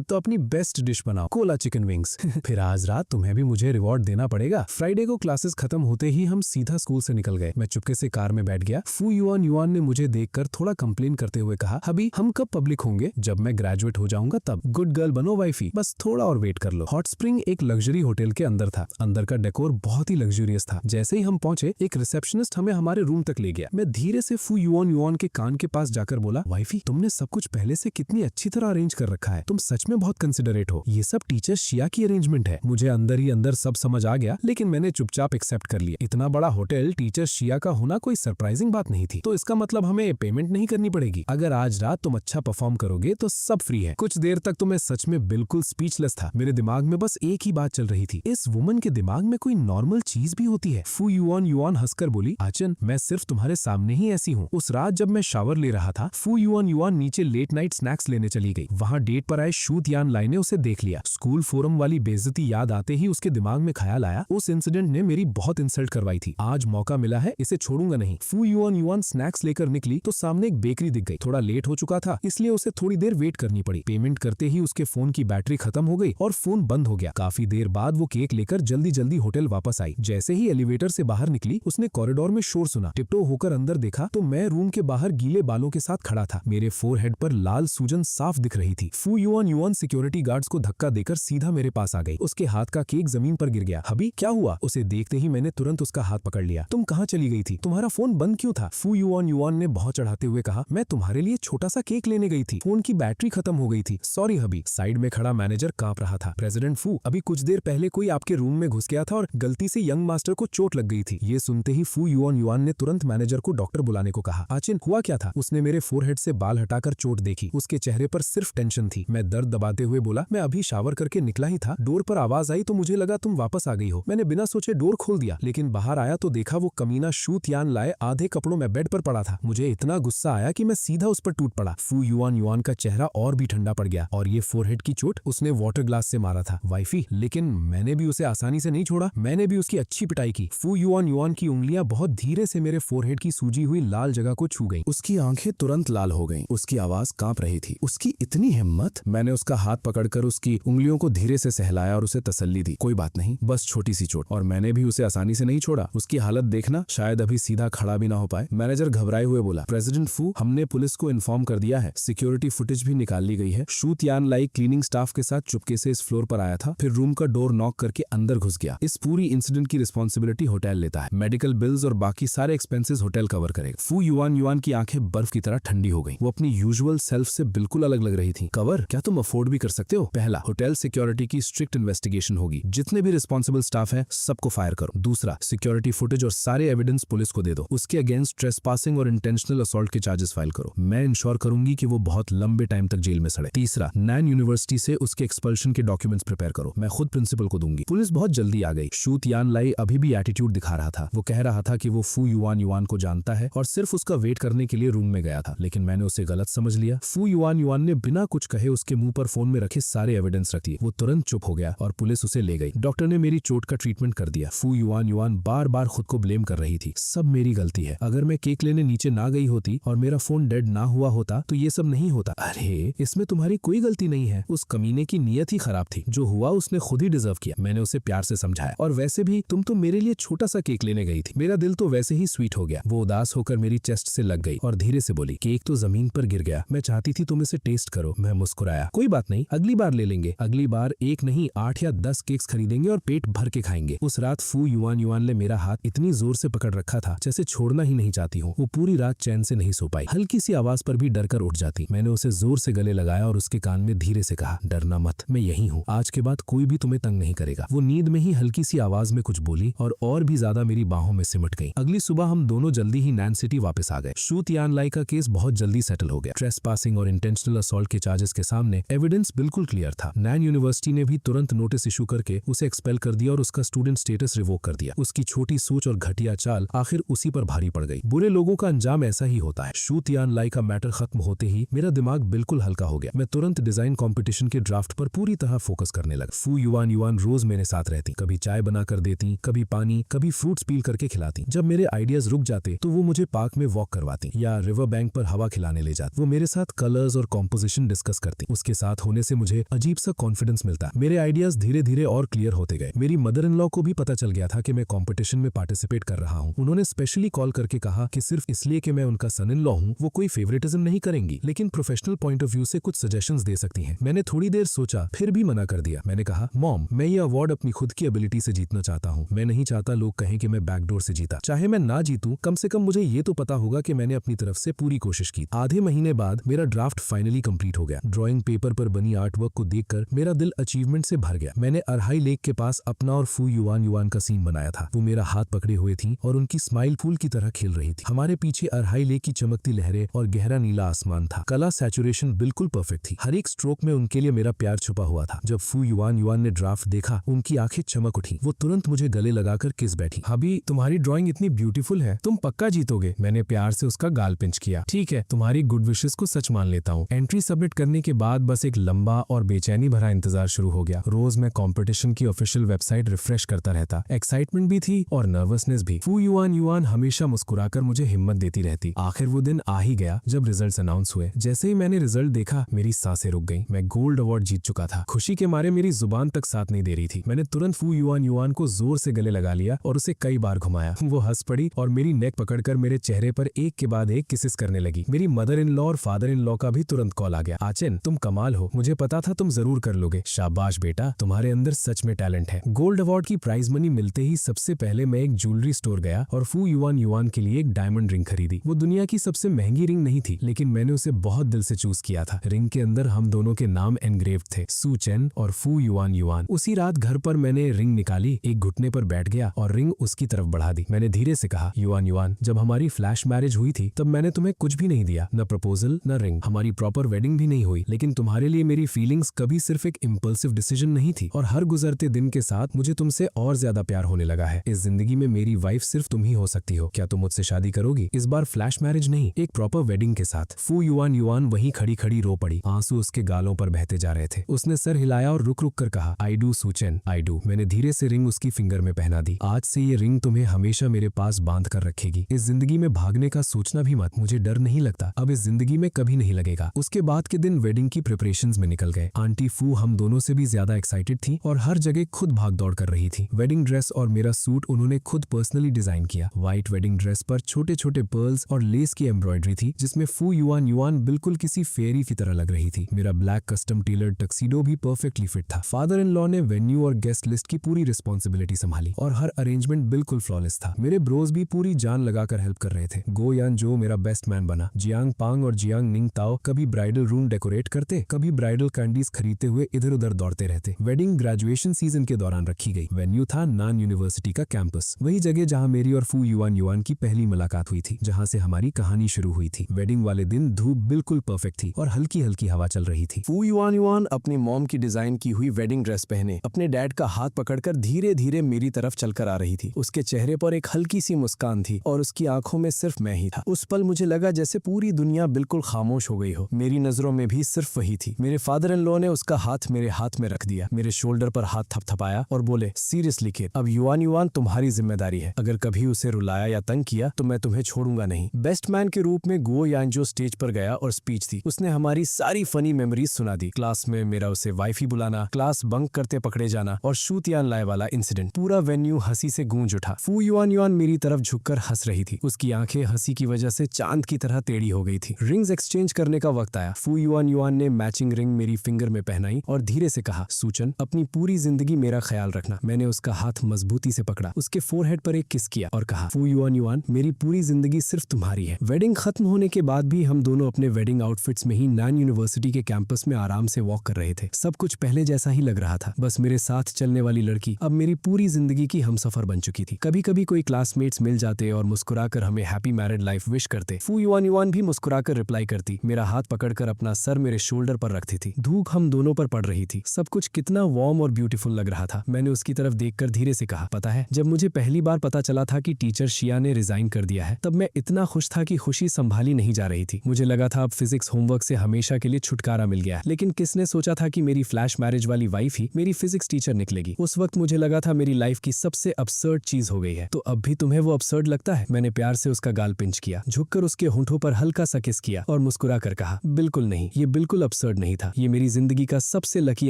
तो अपनी बेस्ट डिश बनाओ, कोला चिकन विंग्स। फिर आज रात तुम्हें भी मुझे रिवॉर्ड देना पड़ेगा। फ्राइडे को क्लासेस खत्म होते ही हम सीधा स्कूल से निकल गए। मैं चुपके से कार में बैठ गया। फू युआन युआन ने मुझे देखकर थोड़ा कंप्लेन करते हुए कहा, अभी हम कब पब्लिक होंगे? जब मैं ग्रेजुएट हो जाऊंगा तब। गुड गर्ल बनो वाइफी, बस थोड़ा और वेट कर लो। हॉट स्प्रिंग एक लग्जरी होटल के अंदर था। अंदर का डेकोर बहुत ही लग्जरियस था। जैसे ही हम पहुंचे एक रिसेप्शनिस्ट हमें हमारे रूम तक ले गया। मैं धीरे से फू युआन युआन के कान के पास जाकर बोला, वाइफी तुमने सब कुछ पहले से कितनी अच्छी तरह अरेंज कर रखा है। तुम सच में बहुत कंसिडरेट हो। ये सब टीचर शिया की अरेंजमेंट है। मुझे अंदर ही अंदर सब समझ आ गया, लेकिन मैंने चुपचाप एक्सेप्ट कर लिया। इतना बड़ा होटल टीचर शिया का होना कोई सरप्राइजिंग बात नहीं थी। तो इसका मतलब हमें पेमेंट नहीं करनी पड़ेगी। अगर आज रात तुम अच्छा परफॉर्म करोगे तो सब फ्री है। कुछ देर तक तो मैं सच में बिल्कुल स्पीचलेस था। मेरे दिमाग में बस एक ही बात चल रही थी, इस वुमन के दिमाग में कोई नॉर्मल चीज भी होती है। फू युआन युआन हंसकर बोली, आचन मैं सिर्फ तुम्हारे सामने ही ऐसी हूँ। उस रात जब मैं शावर ले रहा था, फू युआन युआन नीचे लेट नाइट स्नैक्स लेने चली गई। वहाँ डेट पर आए शू तियान लाई ने उसे देख लिया। स्कूल फोरम वाली बेइज्जती याद आते ही उसके दिमाग में ख्याल आया, उस इंसिडेंट ने मेरी बहुत इंसल्ट करवाई थी। आज मौका मिला है, इसे छोड़ूंगा नहीं। फू युआन युआन स्नैक्स लेकर निकली तो सामने एक बेकरी दिख गई। थोड़ा लेट हो चुका था, इसलिए उसे थोड़ी देर वेट करनी पड़ी। पेमेंट करते ही उसके फोन की बैटरी खत्म हो गई और फोन बंद हो गया। काफी देर बाद वो केक लेकर जल्दी जल्दी होटल वापस आई। जैसे ही एलिवेटर से बाहर निकली, उसने कॉरिडोर में शोर सुना। टिपटो होकर अंदर देखा तो मैं रूम के बाहर गीले बालों के साथ खड़ा था। मेरे फोरहेड पर लाल सूजन साफ दिख रही थी। फू युआन युआन सिक्योरिटी गार्ड्स को धक्का देकर सीधा मेरे पास आ गई। उसके हाथ का केक जमीन पर गिर गया। हबी क्या हुआ? उसे देखते ही मैंने तुरंत उसका हाथ पकड़ लिया। तुम कहाँ चली गई थी? तुम्हारा फोन बंद क्यों था? फू युआन युआन ने बहुत चढ़ाते हुए कहा, मैं तुम्हारे लिए छोटा सा केक लेने गई थी, फोन की बैटरी खत्म हो गई थी। सॉरी हबी। साइड में खड़ा मैनेजर कांप रहा था। प्रेसिडेंट फू, अभी कुछ देर पहले कोई आपके रूम में घुस गया था और गलती से यंग मास्टर को चोट लग गई थी। ये सुनते ही फू युआन युआन ने तुरंत मैनेजर को डॉक्टर बुलाने को कहा। आचिन हुआ क्या था? उसने मेरे फोरहेड से बाल हटाकर चोट देखी। उसके चेहरे पर सिर्फ टेंशन थी। मैं दर्द दबाते हुए बोला, मैं अभी शावर करके निकला ही था, डोर पर आवाज आई तो मुझे लगा तुम वापस आ गई हो। मैंने बिना सोचे डोर खोल दिया, लेकिन बाहर आया तो देखा वो कमीना शू तियान लाए आधे कपड़ों में बेड पर पड़ा था। मुझे इतना गुस्सा आया कि मैं सीधा उस पर टूट पड़ा। फू युआन युआन का चेहरा और भी ठंडा पड़ गया। और ये फोरहेड की चोट उसने वाटर ग्लास से मारा था वाइफी, लेकिन मैंने भी उसे आसानी से नहीं छोड़ा। मैंने भी उसकी अच्छी पिटाई की। फू युआन युआन की उंगलियां बहुत धीरे से मेरे फोरहेड की सूजी हुई लाल जगह को छू गईं। उसकी आंखें तुरंत लाल हो गईं। उसकी आवाज कांप रही थी। उसकी इतनी हिम्मत। मैंने उसका हाथ पकड़कर उसकी उंगलियों को धीरे से सहलाया और उसे तसल्ली दी। कोई बात नहीं, बस छोटी सी चोट। और मैंने भी उसे आसानी से नहीं छोड़ा। उसकी हालत देखना, शायद अभी सीधा खड़ा भी ना हो पाए। मैनेजर घबराए हुए बोला, प्रेसिडेंट फू, हमने पुलिस को इन्फॉर्म कर दिया है। सिक्योरिटी फुटेज भी निकाल ली गई है। शू तियान लाई क्लीनिंग स्टाफ के साथ चुपके से इस फ्लोर पर आया था, फिर रूम का डोर नॉक करके अंदर घुस गया। इस पूरी इंसिडेंट की रिस्पॉन्सिबिलिटी होटल लेता है। मेडिकल बिल्स और बाकी सारे एक्सपेंसेस होटल कवर करेगा। फू युआन युआन की आंखें बर्फ की तरह ठंडी हो गई। वो अपनी यूजुअल सेल्फ से बिल्कुल अलग लग रही थी। कवर? क्या तुम अफोर्ड भी कर सकते हो? पहला, होटल सिक्योरिटी की स्ट्रिक्ट इन्वेस्टिगेशन होगी। जितने भी रिस्पॉन्सिबल स्टाफ है सबको फायर करो। दूसरा, सिक्योरिटी फुटेज और सारे एविडेंस पुलिस को दे दो। उसके अगेंस्ट ट्रेसपासिंग और इंटेंशनल असॉल्ट के चार्जेस फाइल करो। मैं इंश्योर करूंगी कि वो बहुत लंबे टाइम तक जेल में सड़े। तीसरा, नैन यूनिवर्सिटी से उसके एक्सपल्शन के डॉक्यूमेंट्स प्रिपेयर करो। मैं खुद प्रिंसिपल को दूंगी। पुलिस बहुत जल्दी आ गई। शू तियान लाई अभी भी एटीट्यूड दिखा रहा था। वो कह रहा था कि वो फू युआन युआन को जानता है और सिर्फ उसका वेट करने के लिए रूम में गया था, लेकिन मैंने उसे गलत समझ लिया। फू युआन युआन ने बिना कुछ कहे उसके मुंह पर फोन में रखे सारे एविडेंस रख दिए। वो तुरंत चुप हो गया और पुलिस उसे ले गई। डॉक्टर ने मेरी चोट का ट्रीटमेंट कर दिया। फू युआन युआन बार बार खुद को ब्लेम कर रही थी। सब मेरी गलती है। अगर मैं केक लेने नीचे ना गई होती और मेरा फोन डेड ना हुआ होता तो ये सब नहीं होता। अरे इसमें तुम्हारी कोई गलती नहीं है। उस कमीने की नीयत ही खराब थी। जो हुआ उसने खुद ही डिजर्व किया। मैंने उसे प्यार से समझाया। और वैसे भी तुम तो मेरे लिए छोटा सा केक लेने गई थी। मेरा दिल तो वैसे ही स्वीट हो गया। वो उदास होकर मेरी चेस्ट से लग गई और धीरे से बोली, केक तो जमीन पर गिर गया। मैं चाहती थी तुम इसे टेस्ट करो। मैं मुस्कुराया। कोई बात नहीं, अगली बार ले लेंगे। अगली बार एक नहीं 8 या 10 केक्स खरीदेंगे और पेट भर के खाएंगे। उस रात फू युआन युआन ने मेरा हाथ इतनी जोर से पकड़ रखा था जैसे छोड़ना ही नहीं चाहती हूँ। वो पूरी रात चैन से नहीं सो पाई। हल्की सी आवाज पर भी डर कर उठ जाती। मैंने उसे जोर से गले लगाया और उसके कान में धीरे से कहा, डरना मत, मैं यही हूँ। आज के बाद कोई भी तुम्हें तंग नहीं करेगा। वो नींद में ही हल्की सी आवाज में कुछ बोली और भी ज्यादा मेरी बाहों में सिमट गई। अगली सुबह हम दोनों जल्दी ही नैन सिटी वापस आ गए। शू तियान लाई का केस बहुत जल्दी सेटल हो गया। ट्रेसपासिंग और इंटेंशनल असॉल्ट के चार्जेस के सामने एविडेंस बिल्कुल क्लियर था। नैन यूनिवर्सिटी ने भी तुरंत नोटिस इशू करके उसे एक्सपेल कर दिया और उसका स्टूडेंट स्टेटस रिवोक कर दिया। उसकी छोटी सोच और घटिया चाल आखिर उसी पर भारी पड़ गई। बुरे लोगों का अंजाम ऐसा ही होता है। शू तियान लाई का मैटर खत्म होते ही मेरा दिमाग बिल्कुल हल्का हो गया। मैं तुरंत डिजाइन कंपटीशन के ड्राफ्ट पर पूरी तरह फोकस करने लगा। फू युआन युआन रोज मेरे साथ रहती, कभी चाय बना कर देती, कभी पानी, कभी फ्रूट्स पील करके खिलाती। जब मेरे आइडियाज रुक जाते तो वो मुझे पार्क में वॉक करवाती या रिवर बैंक पर हवा खिलाने ले जाती। वो मेरे साथ कलर्स और कॉम्पोजिशन डिस्कस करती। उसके साथ होने से मुझे अजीब सा कॉन्फिडेंस मिलता। मेरे आइडियाज धीरे धीरे और क्लियर होते गए। मेरी मदर इन लॉ को भी पता चल गया था कि मैं कॉम्पिटिशन में पार्टिसिपेट कर रहा हूँ। उन्होंने स्पेशली कॉल करके कहा कि सिर्फ इसलिए कि मैं उनका सन इन लॉ हूँ वो कोई फेवरेटिज्म नहीं करेंगी, लेकिन प्रोफेशनल पॉइंट ऑफ व्यू से कुछ सजेशंस दे सकती हैं। मैंने थोड़ी देर सोचा, फिर भी मना कर दिया। मैंने कहा, मॉम, मैं ये अवार्ड अपनी खुद की एबिलिटी से जीतना चाहता हूँ। मैं नहीं चाहता लोग कहें कि मैं बैकडोर से जीता। चाहे मैं ना जीतूं, कम से कम मुझे ये तो पता होगा कि मैंने अपनी तरफ से पूरी कोशिश की। आधे महीने बाद मेरा ड्राफ्ट फाइनली कंप्लीट हो गया। ड्राइंग पेपर पर बनी आर्ट वर्क को देखकर मेरा दिल अचीवमेंट से भर गया। मैंने अरहाई लेक के पास अपना और फू युआन युआन का सीन बनाया था। वो मेरा हाथ पकड़े हुए थी और उनकी स्माइल फूल की तरह खिल रही थी। हमारे पीछे अरहाई लेक की चमकती लहरें और गहरा नीला आसमान था। कलर सैचुरेशन बिल्कुल परफेक्ट थी। हर एक स्ट्रोक में उनके लिए मेरा प्यार छुपा हुआ था। जब फू युआन युआन ने ड्राफ्ट देखा, उनकी आंखें चमक उठी। वो तुरंत मुझे गले लगाकर किस बैठी। अभी तुम्हारी ड्राइंग इतनी ब्यूटीफुल है, तुम पक्का जीतोगे। मैंने प्यार से उसका गाल पिंच किया। ठीक है, तुम्हारी गुड विशेस को सच मान लेता हूँ। एंट्री सबमिट करने के बाद बस एक लंबा और बेचैनी भरा इंतजार शुरू हो गया। रोज मैं कंपटीशन की ऑफिशियल वेबसाइट रिफ्रेश करता रहता। एक्साइटमेंट भी थी और नर्वसनेस भी। फू युआन युआन हमेशा मुस्कुराकर मुझे हिम्मत देती रहती। आखिर वो दिन आ ही गया जब रिजल्ट्स अनाउंस हुए। जैसे ही मैंने रिजल्ट देखा, मेरी सांसें रुक गईं। मैं गोल्ड अवार्ड जीत चुका था। खुशी के मारे मेरी जुबान तक साथ नहीं दे रही थी। मैंने तुरंत फू युआन युआन को जोर से गले लगा लिया और उसे कई बार घुमाया। वो हंस पड़ी और मेरी नेक पकड़कर मेरे चेहरे पर एक के बाद एक किसेस करने लगी। मेरी मदर इन लॉ और फादर इन लॉ का भी तुरंत कॉल आ गया। आचन, तुम कमाल हो, मुझे पता था तुम जरूर कर लोगे। शाबाश बेटा, तुम्हारे अंदर सच में टैलेंट है। गोल्ड अवार्ड की प्राइज मनी मिलते ही सबसे पहले मैं एक ज्वेलरी स्टोर गया और फू युआन युआन के लिए एक डायमंड रिंग खरीदी। वो दुनिया की सबसे महंगी रिंग नहीं थी, लेकिन मैंने उसे बहुत दिल से चूज किया था। रिंग के अंदर हम दोनों के नाम एनग्रेव थे, सू चेन और फू युआन युआन। उसी रात घर पर मैंने रिंग निकाली, एक घुटने पर बैठ गया और रिंग उसकी तरफ बढ़ा दी। मैंने धीरे से कहा, युआन युआन, जब हमारी फ्लैश मैरिज हुई थी तब मैंने तुम्हें कुछ भी नहीं दिया, न प्रपोजल न रिंग। हमारी प्रॉपर वेडिंग भी नहीं हुई, लेकिन तुम्हारे लिए मेरी फीलिंग्स कभी सिर्फ एक इम्पल्सिव डिसीजन नहीं थी और हर गुजरते दिन के साथ मुझे तुमसे और ज्यादा प्यार होने लगा है। इस जिंदगी में मेरी वाइफ सिर्फ तुम ही हो सकती हो। क्या तुम मुझसे शादी करोगी? इस बार फ्लैश मैरिज नहीं, एक प्रॉपर वेडिंग के साथ। फू युआन युआन वहीं खड़ी खड़ी रो पड़ी। आंसू उसके गालों पर बहते जा रहे थे। उसने सर हिलाया और रुक रुक कर कहा, आई डू सूचन, आई डू। मैंने धीरे से रिंग उसकी फिंगर में पहना दी। आज से ये रिंग तुम्हें हमेशा मेरे पास बांध कर रखेगी। इस जिंदगी में भागने का सोचना भी मत, मुझे डर नहीं लगता, अब इस जिंदगी में कभी नहीं लगेगा। उसके बाद के दिन वेडिंग की प्रिपरेशंस में निकल गए। आंटी फू हम दोनों से भी ज्यादा एक्साइटेड थी और हर जगह खुद भाग दौड़ कर रही थी। वेडिंग ड्रेस और मेरा सूट उन्होंने खुद पर्सनली डिजाइन किया। व्हाइट वेडिंग ड्रेस पर छोटे छोटे पर्ल्स और लेस की एम्ब्रॉयडरी थी, जिसमें फू युआन युआन बिल्कुल किसी फेरी की तरह लग रही थी। मेरा ब्लैक कस्टम टेलर्ड टक्सीडो भी परफेक्टली फिट था। फादर इन लॉ ने वेन्यू और गेस्ट लिस्ट की पूरी रिस्पॉन्सिबिलिटी संभाली और हर अरेंजमेंट बिल्कुल फ्लॉलेस था। मेरे ब्रोज भी पूरी जान लगाकर हेल्प कर रहे थे। गो यान जो मेरा बेस्ट मैन बना। जियांग पांग और जियांग निंग ताओ कभी ब्राइडल रूम डेकोरेट करते, कभी ब्राइडल कैंडीज खरीदते हुए इधर उधर दौड़ते रहते। वेडिंग ग्रेजुएशन सीजन के दौरान रखी गई। वेन्यू था नान यूनिवर्सिटी का कैंपस, वही जगह जहां मेरी और फू युआन युआन की पहली मुलाकात हुई थी, जहां से हमारी कहानी शुरू हुई थी। वेडिंग वाले दिन धूप बिल्कुल परफेक्ट थी और हल्की हल्की हवा चल रही थी। फू युआन युआन अपनी मॉम की डिजाइन की हुई वेडिंग ड्रेस पहने अपने डैड का हाथ पकड़कर धीरे धीरे मेरी तरफ चलकर आ रही थी। उसके चेहरे पर एक हल्की सी मुस्कान थी और उसकी आंखों में सिर्फ मैं ही था। उस पल मुझे लगा जैसे पूरी दुनिया बिल्कुल खामोश हो गई हो। मेरी नजरों में भी सिर्फ वही थी। मेरे फादर इन लॉ ने उसका हाथ मेरे हाथ में रख दिया, मेरे शोल्डर पर हाथ थपथपाया और बोले, सीरियसली किड, अब युआन युआन तुम्हारी जिम्मेदारी है। अगर कभी उसे रुलाया या तंग किया तो मैं तुम्हें छोड़ूंगा नहीं। बेस्ट मैन के रूप में गो यान जो स्टेज पर गया और स्पीच दी। उसने हमारी सारी फनी मेमोरीज सुना दी। क्लास में मेरा उसे वाइफी बुलाना, क्लास बंक करते पकड़े जाना और शू तियान लाई वाला इंसिडेंट। पूरा वेन्यू हंसी से गूंज उठा। फू युआन युआन मेरी तरफ झुककर हंस रही थी। उसकी आंखें हंसी की वजह से चांद की तरह टेढ़ी हो गई थी। रिंग्स एक्सचेंज करने का वक्त आया। फू युआन युआन ने मैचिंग रिंग मेरी फिंगर में पहनाई और धीरे से कहा, सूचन, अपनी पूरी जिंदगी मेरा ख्याल रखना। मैंने उसका हाथ मजबूती से पकड़ा, उसके फोरहेड पर एक किस किया और कहा, फू युआन युआन, मेरी पूरी जिंदगी सिर्फ तुम्हारी है। वेडिंग खत्म होने के बाद भी हम दोनों अपने वेडिंग आउटफिट्स में ही नान यूनिवर्सिटी के कैंपस में आराम से वॉक कर रहे थे। सब कुछ पहले जैसा ही लग रहा था, बस मेरे साथ चलने वाली लड़की अब मेरी पूरी जिंदगी की हमसफर बन चुकी थी। कभी कभी कोई क्लासमेट्स मिल जाते और मुस्कुराकर हमें हैप्पी मैरिड लाइफ विश करते। फू युआन युआन भी मुस्कुराकर रिप्लाई करती, मेरा हाथ पकड़कर अपना सर मेरे शोल्डर पर रखती थी। धूप हम दोनों पर पड़ रही थी, सब कुछ कितना वार्म और ब्यूटीफुल लग रहा था। मैंने उसकी तरफ देखकर धीरे से कहा, पता है, जब मुझे पहली बार पता चला था कि टीचर शिया ने रिजाइन कर दिया है, तब मैं इतना खुश था कि खुशी संभाली नहीं जा रही थी। मुझे लगा था अब फिजिक्स होमवर्क से हमेशा के लिए छुटकारा मिल गया है। लेकिन किसने सोचा था कि मेरी फ्लैश मैरिज वाली वाइफ ही मेरी फिजिक्स टीचर निकलेगी। उस वक्त मुझे लगा था मेरी लाइफ की सबसे अब्सर्ड चीज हो गई है। तो अब भी तुम्हें वो अब्सर्ड लगता है? मैंने प्यार से उसका गाल पिंच किया, झुककर उसके होंठों पर हल्का सा किस किया और मुस्कुरा कर कहा, बिल्कुल नहीं, ये बिल्कुल अब्सर्ड नहीं था। ये मेरी जिंदगी का सबसे लकी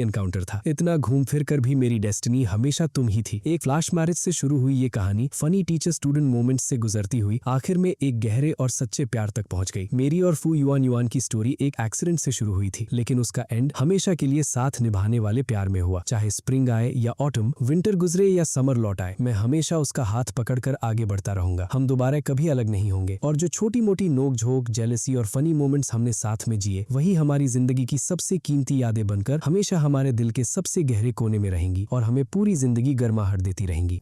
एनकाउंटर था। इतना घूम फिर कर भी मेरी डेस्टिनी हमेशा तुम ही थी। एक फ्लैश मैरिज से शुरू हुई ये कहानी फनी टीचर स्टूडेंट मोमेंट्स से गुजरती हुई आखिर में एक गहरे और सच्चे प्यार तक पहुंच गई। मेरी और फू युआन युआन की स्टोरी एक एक्सीडेंट से शुरू हुई थी, लेकिन उसका एंड हमेशा के लिए साथ निभाने वाले प्यार में हुआ। चाहे स्प्रिंग आए या ऑटम, विंटर गुजरे या समर लौट आए, मैं हमेशा उसका हाथ पकड़कर आगे बढ़ता रहूंगा। हम दोबारा कभी अलग नहीं होंगे और जो छोटी मोटी नोक झोंक, जेलसी और फनी मोमेंट्स हमने साथ में जिए, वही हमारी जिंदगी की सबसे कीमती यादें बनकर हमेशा हमारे दिल के सबसे गहरे कोने में रहेंगी और हमें पूरी जिंदगी गर्माहट देती रहेंगी।